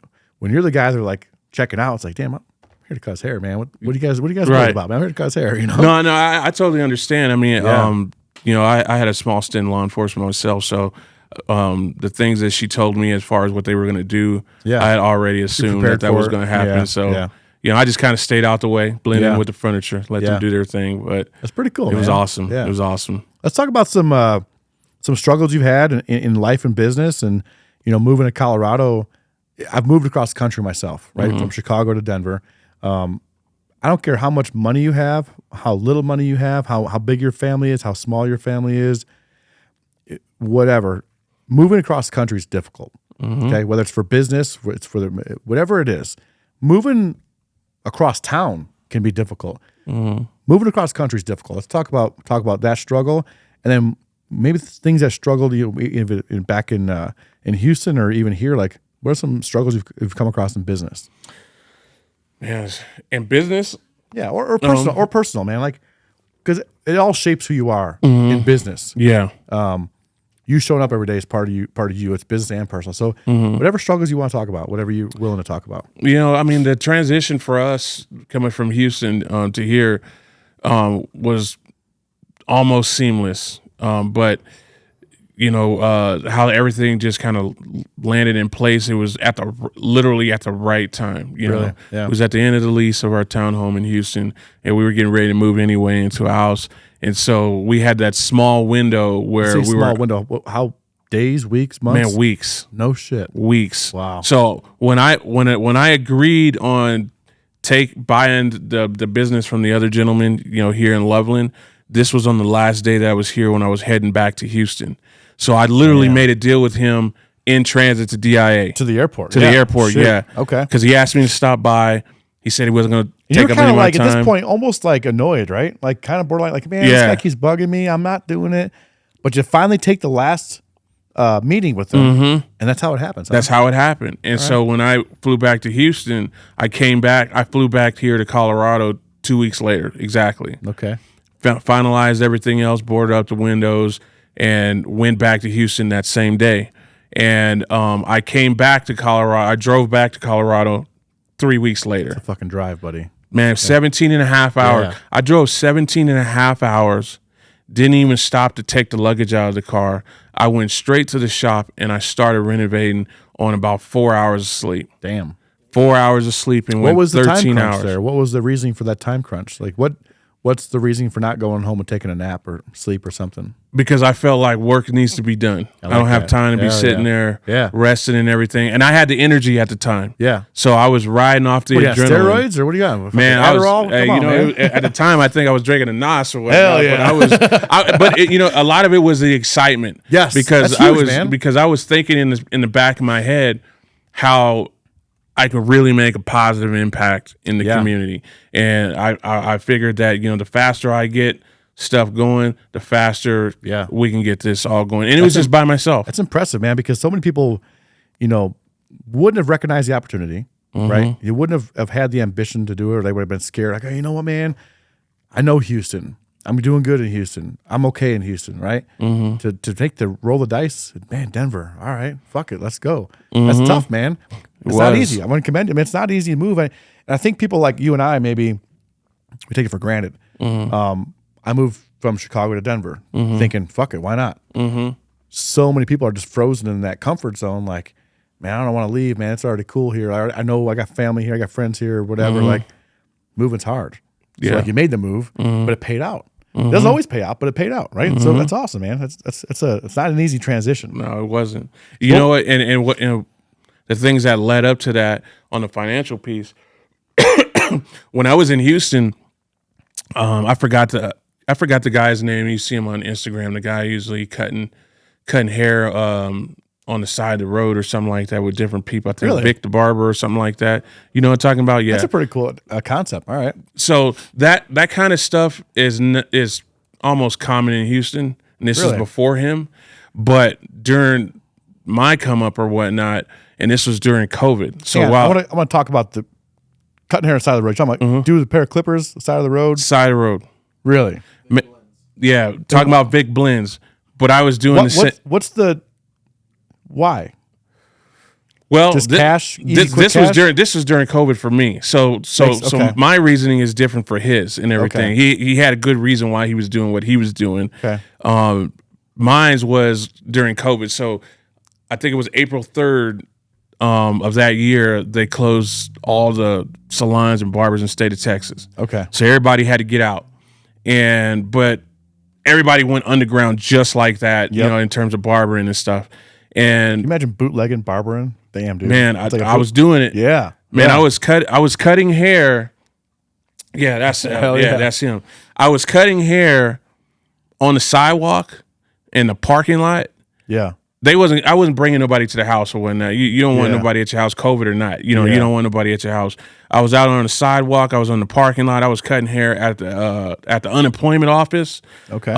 you're the guy that are like checking out, it's like, damn, I'm here to cut his hair, man. What do you guys worried about, man? I'm here to cut his hair, you know? No, I totally understand. I mean, I had a small stint in law enforcement myself, so the things that she told me as far as what they were going to do, I had already assumed that was going to happen. Yeah. So, I just kind of stayed out the way, blend in with the furniture, let them do their thing. But that's pretty cool. It was awesome. Yeah. It was awesome. Let's talk about some struggles you've had in life and business, and moving to Colorado. I've moved across the country myself, right, from Chicago to Denver. I don't care how much money you have, how little money you have, how big your family is, how small your family is, whatever. Moving across the country is difficult. Okay, whether it's for business, it's for whatever it is. Moving across town can be difficult. Moving across the country is difficult. Let's talk about that struggle, and then maybe things that struggled back in Houston or even here. Like, what are some struggles you've come across in business? Yes, in business, or personal, man. Like, because it all shapes who you are in business. Yeah. You showing up every day is part of you. It's business and personal. So whatever struggles you want to talk about, whatever you're willing to talk about. I mean, the transition for us coming from Houston to here was almost seamless. But how everything just kind of landed in place. It was literally at the right time. Really? Yeah. It was at the end of the lease of our townhome in Houston, and we were getting ready to move anyway into a house. And so we had that small window where window. How days, weeks, months? Man, weeks. No shit. Weeks. Wow. So when I agreed on buying the business from the other gentleman, here in Loveland, this was on the last day that I was here when I was heading back to Houston. So I literally made a deal with him in transit to DIA. To the airport. The airport, Shit. yeah. Okay. Because he asked me to stop by. He said he wasn't going to take up any of of my like time. at this point, almost like annoyed, right? Like kind of borderline, like, man, this guy keeps bugging me. I'm not doing it. But you finally take the last meeting with them, and that's how it happens. That's how it happened. And so when I flew back to Houston, I flew back here to Colorado 2 weeks later, exactly. Okay. Finalized everything else, boarded up the windows, and went back to Houston that same day. And I came back to Colorado. I drove back to Colorado 3 weeks later. It's a fucking drive, buddy. Man, 17 and a half hours. Yeah. I drove 17 and a half hours, didn't even stop to take the luggage out of the car. I went straight to the shop, and I started renovating on about 4 hours of sleep. Damn. 4 hours of sleep and What was the 13 time crunch hours. there? What was the reasoning for that time crunch? Like, what's the reasoning for not going home and taking a nap or sleep or something? Because I felt like work needs to be done. I don't have time to be sitting there resting and everything. And I had the energy at the time. Yeah. So I was riding off the adrenaline. Steroids or what do you got? Man, Adderall? At the time, I think I was drinking a NOS or whatever. Hell yeah. But a lot of it was the excitement. Yes, because that's huge, man. I was thinking in the back of my head how I could really make a positive impact in the community. And I figured that, the faster I get stuff going, the faster we can get this all going. And it was just by myself. That's impressive, man, because so many people, wouldn't have recognized the opportunity, right? You wouldn't have had the ambition to do it, or they would have been scared. Like, hey, you know what, man? I know Houston. I'm doing good in Houston. I'm okay in Houston, right? To roll the dice, man, Denver. All right, fuck it, let's go. That's tough, man. It's not easy. I want to commend him. It's not easy to move. And I think people like you and I, maybe we take it for granted. I moved from Chicago to Denver thinking, fuck it, why not? So many people are just frozen in that comfort zone. Like, man, I don't want to leave, man. It's already cool here. I know I got family here. I got friends here, whatever. Like, moving's hard. So like, you made the move, but it paid out. It doesn't always pay out, but it paid out, right? So that's awesome, man. It's not an easy transition. No, it wasn't. You know what? And the things that led up to that on the financial piece. When I was in Houston, I forgot the guy's name. You see him on Instagram. The guy usually cutting hair on the side of the road or something like that with different people. I think Really? Vic the Barber or something like that. You know what I'm talking about? Yeah. That's a pretty cool concept. All right. So that kind of stuff is almost common in Houston, and this is Really? before him. But during my come up or whatnot, and this was during COVID. So Yeah, while I want to talk about the cutting hair on the side of the road. I'm like, do with a pair of clippers, the side of the road. side of the road, Really? yeah, talking about Vic blends. But I was doing What's the why? well, Just cash. Easy, this quick cash? was during COVID for me. So Okay. my reasoning is different for his and everything. Okay. He had a good reason why he was doing what he was doing. Okay. Mine's was during COVID. So I think it was April 3rd of that year, they closed all the salons and barbers in the state of Texas. Okay. So everybody had to get out. But everybody went underground just like that, you Yep. know, in terms of barbering and stuff. And Can you imagine bootlegging, barbering? Damn, dude. man, It's like I was doing it. Yeah. Man, Yeah. I was cutting hair. Yeah, that's Hell yeah. that's him. I was cutting hair on the sidewalk in the parking lot. Yeah. I wasn't bringing nobody to the house or whatnot. You don't want Yeah. nobody at your house, COVID or not. You know, Yeah. you don't want nobody at your house. I was out on the sidewalk. I was on the parking lot. I was cutting hair at the unemployment office. Okay.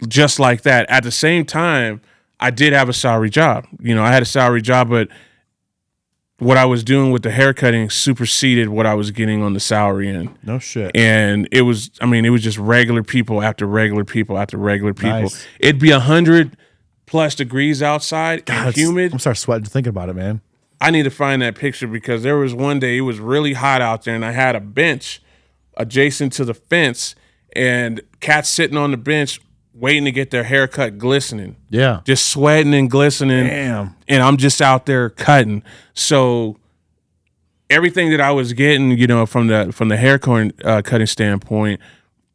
Just like that. At the same time, I did have a salary job. You know, I had a salary job, but what I was doing with the haircutting superseded what I was getting on the salary end. No shit. And it was just regular people after regular people after regular people. Nice. It'd be 100+ degrees outside and humid. I'm starting sweating thinking about it, man. I need to find that picture because there was one day it was really hot out there and I had a bench adjacent to the fence and cats sitting on the bench waiting to get their haircut glistening. Yeah. Just sweating and glistening. Damn. And I'm just out there cutting. So everything that I was getting, you know, from the hair cutting standpoint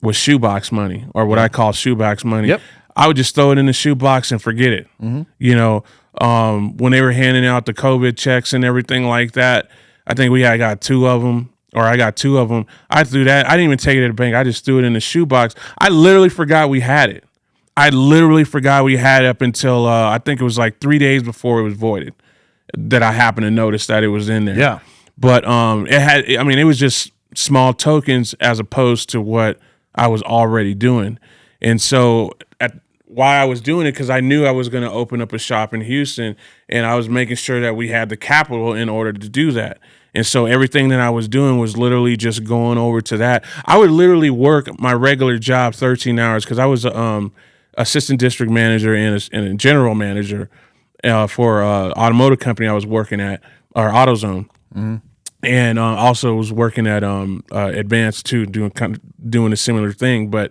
was shoebox money, or what I call shoebox money. Yep. I would just throw it in the shoebox and forget it. You know, when they were handing out the COVID checks and everything like that, I think I got two of them. I threw that. I didn't even take it to the bank. I just threw it in the shoebox. I literally forgot we had it. Up until I think it was like 3 days before it was voided that I happened to notice that it was in there. Yeah. But it was just small tokens as opposed to what I was already doing. And so why I was doing it, because I knew I was going to open up a shop in Houston, and I was making sure that we had the capital in order to do that. And so everything that I was doing was literally just going over to that. I would literally work my regular job 13 hours because I was assistant district manager and a general manager for an automotive company I was working at, or AutoZone. Mm-hmm. And also was working at Advanced too, doing a similar thing. But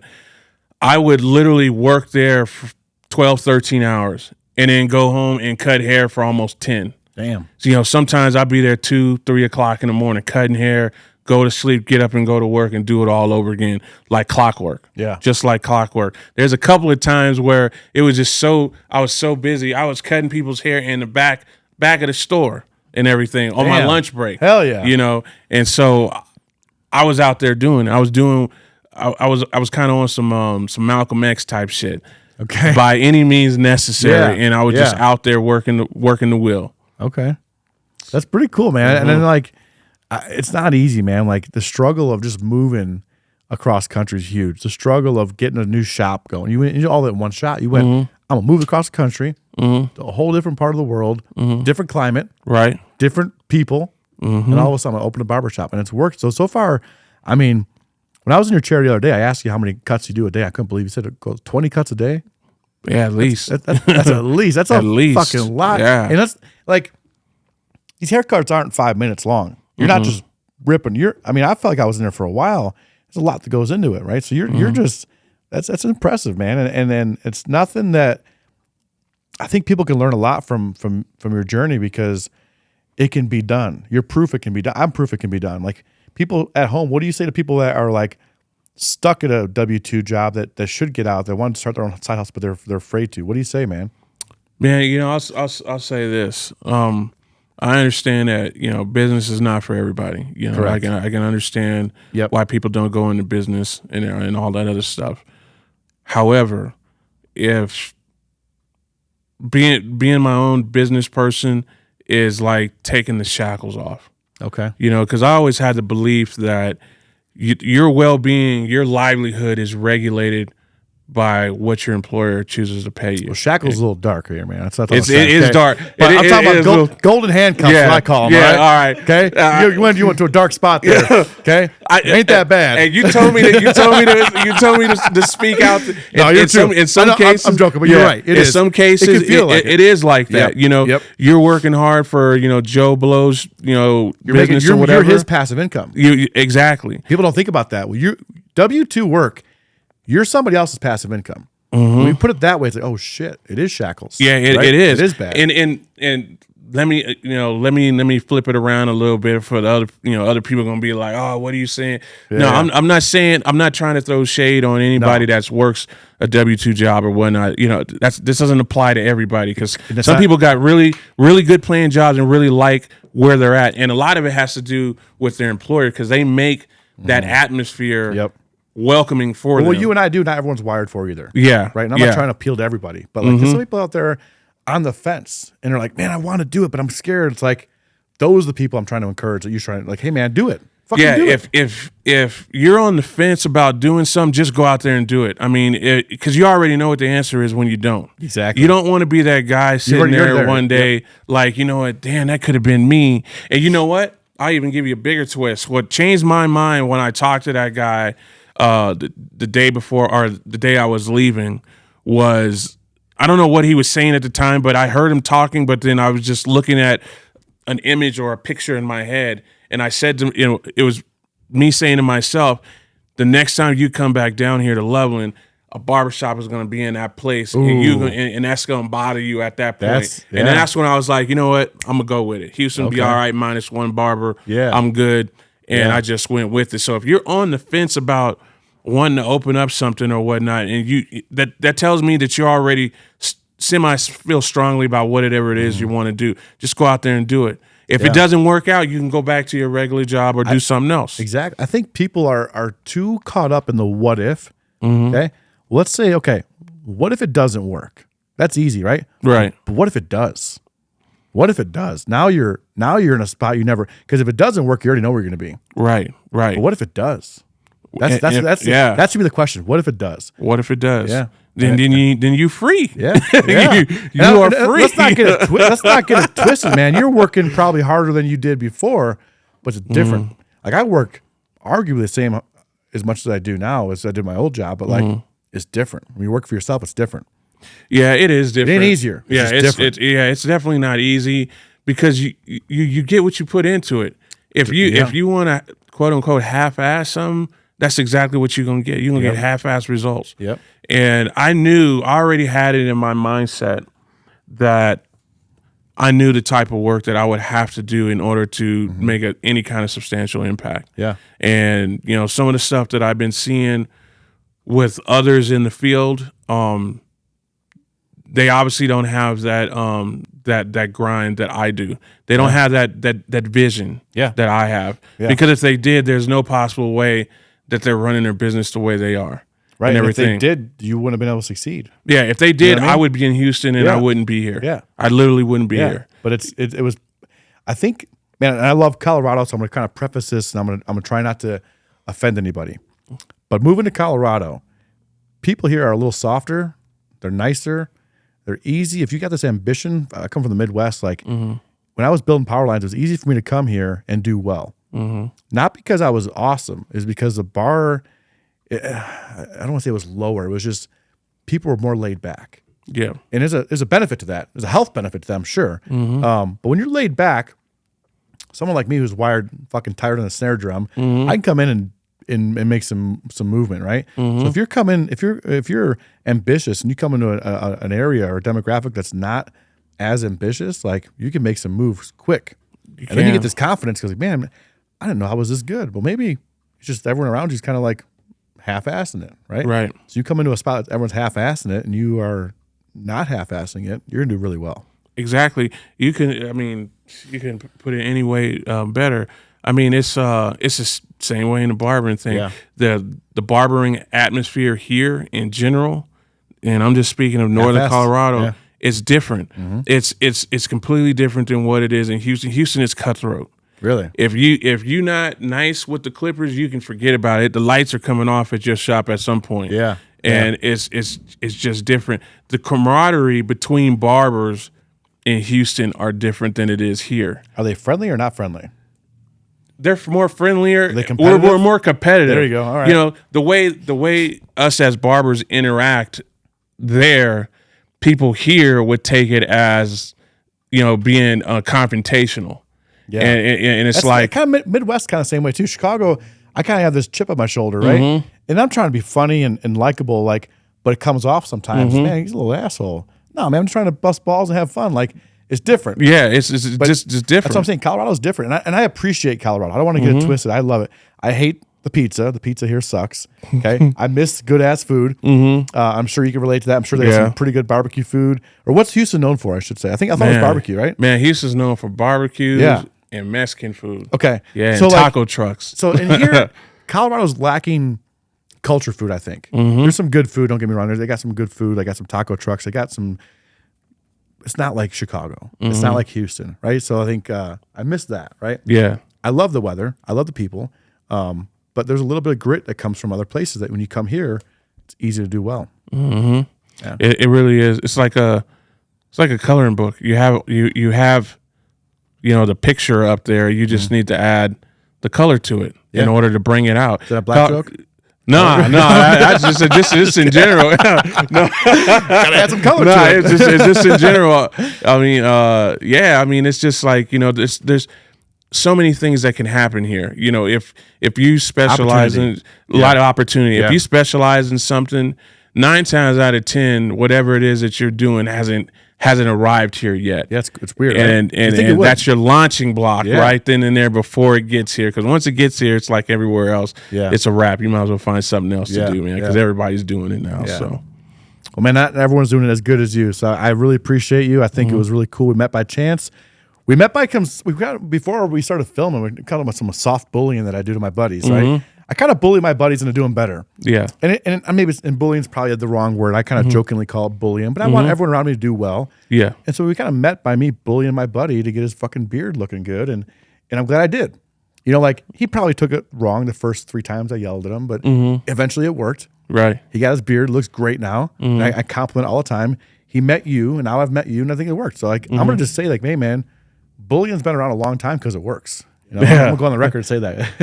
I would literally work there for 12, 13 hours and then go home and cut hair for almost 10. Damn. So, you know, sometimes I'd be there 2, 3 o'clock in the morning cutting hair, go to sleep, get up and go to work and do it all over again like clockwork. Yeah. Just like clockwork. There's a couple of times where it was just I was so busy. I was cutting people's hair in the back of the store and everything on my lunch break. Hell yeah. You know, and so I was out there doing it. I was kind of on some Malcolm X type shit. Okay. By any means necessary. Yeah. And I was just out there working the wheel. Okay. That's pretty cool, man. And then like, it's not easy, man. Like the struggle of just moving across country is huge. The struggle of getting a new shop going. You went all in one shot. You went, I'm gonna move across the country to a whole different part of the world, different climate, right? Different people, and all of a sudden I open a barbershop, and it's worked. So far, I mean, when I was in your chair the other day, I asked you how many cuts you do a day. I couldn't believe you said it goes 20 cuts a day. Yeah, at least. That's at least. That's at a least. fucking lot. Yeah. And that's like, these haircuts aren't 5 minutes long. You're not just ripping. I felt like I was in there for a while. There's a lot that goes into it, right? So you're just, that's impressive, man. And then it's nothing that, I think people can learn a lot from your journey because it can be done. You're proof it can be done. I'm proof it can be done. Like people at home, what do you say to people that are like stuck at a W-2 job that should get out, that want to start their own side hustle, but they're afraid to? What do you say, man? Man, you know, I'll say this. I understand that, you know, business is not for everybody. You know, Correct. I can understand why people don't go into business and all that other stuff. However, if being my own business person is like taking the shackles off. Okay. You know, because I always had the belief that your well-being, your livelihood is regulated by what your employer chooses to pay you. Well, Shackle's a little dark here, man. That's not it is dark. But I'm talking about golden handcuffs, what I call them. Yeah, all right. Okay, you went to a dark spot there. Okay, ain't that bad. And you told me to speak out. In some cases, I'm joking, but you're right. In some cases, it is like that. You're working hard for Joe Blow's business or whatever. You're his passive income. Exactly. People don't think about that. Well, you W-2 work. You're somebody else's passive income. When you put it that way, it's like, oh shit, it is shackles. Yeah, it is. It is bad. And let me flip it around a little bit for the other people gonna be like, oh, what are you saying? Yeah. No, I'm not trying to throw shade on anybody that works a W-2 job or whatnot. This doesn't apply to everybody, because some people got really, really good paying jobs and really like where they're at, and a lot of it has to do with their employer, because they make that atmosphere welcoming for them. Well, you and I do. Not everyone's wired for either. Yeah. Right. And I'm not trying to appeal to everybody, but like there's some people out there on the fence and they're like, man, I want to do it, but I'm scared. It's like, those are the people I'm trying to encourage, that you're trying to like, hey man, do it. Fucking do it. If you're on the fence about doing something, just go out there and do it. I mean, because you already know what the answer is when you don't. Exactly. You don't want to be that guy sitting there one day like, you know what, damn, that could have been me. And you know what? I'll even give you a bigger twist. What changed my mind when I talked to that guy the day before, or the day I was leaving, was, I don't know what he was saying at the time, but I heard him talking, but then I was just looking at an image or a picture in my head, and I said to him, it was me saying to myself, the next time you come back down here to Loveland, a barbershop is going to be in that place, and that's going to bother you at that point. And then that's when I was like, you know what, I'm going to go with it. Houston will be all right, minus one barber. Yeah. I'm good. And I just went with it. So if you're on the fence about wanting to open up something or whatnot, and that tells me that you're already semi feel strongly about whatever it is you want to do, just go out there and do it. If it doesn't work out, you can go back to your regular job or do something else. Exactly. I think people are too caught up in the what if. Okay. Well, let's say, okay, what if it doesn't work? That's easy, right? Right. But what if it does? What if it does? Now you're in a spot you never, because if it doesn't work, you already know where you're going to be. Right. Right. But what if it that should be the question. What if it does? What if it does? Yeah. Then you free. Yeah. you are free. Let's not get it twisted, man. You're working probably harder than you did before, but it's different. Like I work arguably the same as much as I do now as I did my old job, but like it's different. When you work for yourself, it's different. Yeah, it is different. It ain't easier. It's definitely not easy, because you get what you put into it. If you want to quote unquote half-ass something, that's exactly what you're gonna get. You're gonna get half-ass results. Yep. And I already had it in my mindset that I knew the type of work that I would have to do in order to make any kind of substantial impact. Yeah. And some of the stuff that I've been seeing with others in the field, they obviously don't have that that grind that I do. They don't have that vision that I have. Yeah. Because if they did, there's no possible way that they're running their business the way they are. Right. And everything. If they did, you wouldn't have been able to succeed. Yeah. If they did, I would be in Houston and I wouldn't be here. Yeah. I literally wouldn't be here. But it was, I think, man, and I love Colorado, so I'm going to kind of preface this, and I'm going to try not to offend anybody. But moving to Colorado, people here are a little softer. They're nicer. They're easy. If you got this ambition, I come from the Midwest. Like when I was building power lines, it was easy for me to come here and do well. Not because I was awesome, is because the bar, I don't want to say it was lower. It was just people were more laid back. Yeah, and there's a benefit to that. There's a health benefit to that, I'm sure. But when you're laid back, someone like me who's wired fucking tired on a snare drum, I can come in and make some movement, right? So if you're ambitious and you come into an area or a demographic that's not as ambitious, like you can make some moves quick, and then you get this confidence because, like, man, I didn't know I was this good. Well, maybe it's just everyone around you is kind of like half-assing it, right? Right. So you come into a spot that everyone's half-assing it, and you are not half-assing it. You're gonna do really well. Exactly. You can put it any way better. I mean, it's the same way in the barbering thing. Yeah. The barbering atmosphere here in general, and I'm just speaking of Northern Colorado, it's different. It's completely different than what it is in Houston. Houston is cutthroat. Really? If you're not nice with the clippers, you can forget about it. The lights are coming off at your shop at some point. Yeah. and it's just different. The camaraderie between barbers in Houston are different than it is here. Are they friendly or not friendly? They're more friendlier. We're more competitive. There you go. All right. You know, the way us as barbers interact there, people here would take it as, you know, being confrontational. Yeah. And it's That's like kind of Midwest kind of same way too. Chicago, I kind of have this chip on my shoulder, right? And I'm trying to be funny and likable, like, but it comes off sometimes. Man, he's a little asshole. No, man, I'm just trying to bust balls and have fun. Like, it's different. Yeah, it's just different. That's what I'm saying. Colorado's different. And I appreciate Colorado. I don't want to get it twisted. I love it. I hate the pizza. The pizza here sucks. Okay. I miss good ass food. I'm sure you can relate to that. I'm sure they have some pretty good barbecue food. Or what's Houston known for, I should say? I thought it was barbecue, right? Man, Houston's known for barbecues and Mexican food. Okay. Yeah, so and taco trucks. So in here, Colorado's lacking culture food, I think. There's some good food, don't get me wrong. They got some good food. They got some taco trucks. They got some. It's not like Chicago. It's not like Houston, right? So I think I miss that, right? Yeah. I love the weather. I love the people. But there's a little bit of grit that comes from other places that when you come here, it's easy to do well. Yeah. It really is. It's like a coloring book. You have you know, the picture up there. You just need to add the color to it in order to bring it out. Is that a black joke? No, I just in general. No, gotta add some color to it. It's just in general. I mean, I mean, it's just like, you know, there's so many things that can happen here. You know, if you specialize in a lot of opportunity, if you specialize in something, 9 times out of 10, whatever it is that you're doing hasn't arrived here yet. Yeah, it's weird, and right? and that's your launching block right then and there before it gets here. Because once it gets here, it's like everywhere else. It's a wrap. You might as well find something else to do, man. Because everybody's doing it now. So, well, man, not everyone's doing it as good as you. So I really appreciate you. I think it was really cool. We met by chance. We met by before we started filming. We kind of some soft bullying that I do to my buddies, right? I kind of bully my buddies into doing better. Yeah. And maybe bullying's probably the wrong word. I kind of jokingly call it bullying, but I want everyone around me to do well. Yeah. And so we kind of met by me bullying my buddy to get his fucking beard looking good. And I'm glad I did. You know, like he probably took it wrong the first 3 times I yelled at him, but eventually it worked. Right. He got his beard, looks great now. And I compliment all the time. He met you and now I've met you and I think it worked. So like, I'm going to just say like, hey man, bullying's been around a long time because it works. You know, I'm gonna go on the record and say that,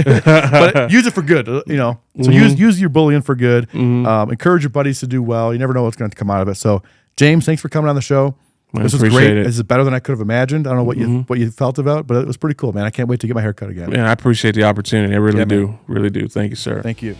but use it for good. You know, so use your bullying for good. Encourage your buddies to do well. You never know what's going to come out of it. So, James, thanks for coming on the show. This was great. This is better than I could have imagined. I don't know what you felt about, but it was pretty cool, man. I can't wait to get my hair cut again. Man, I appreciate the opportunity. I really do. Really do. Thank you, sir. Thank you.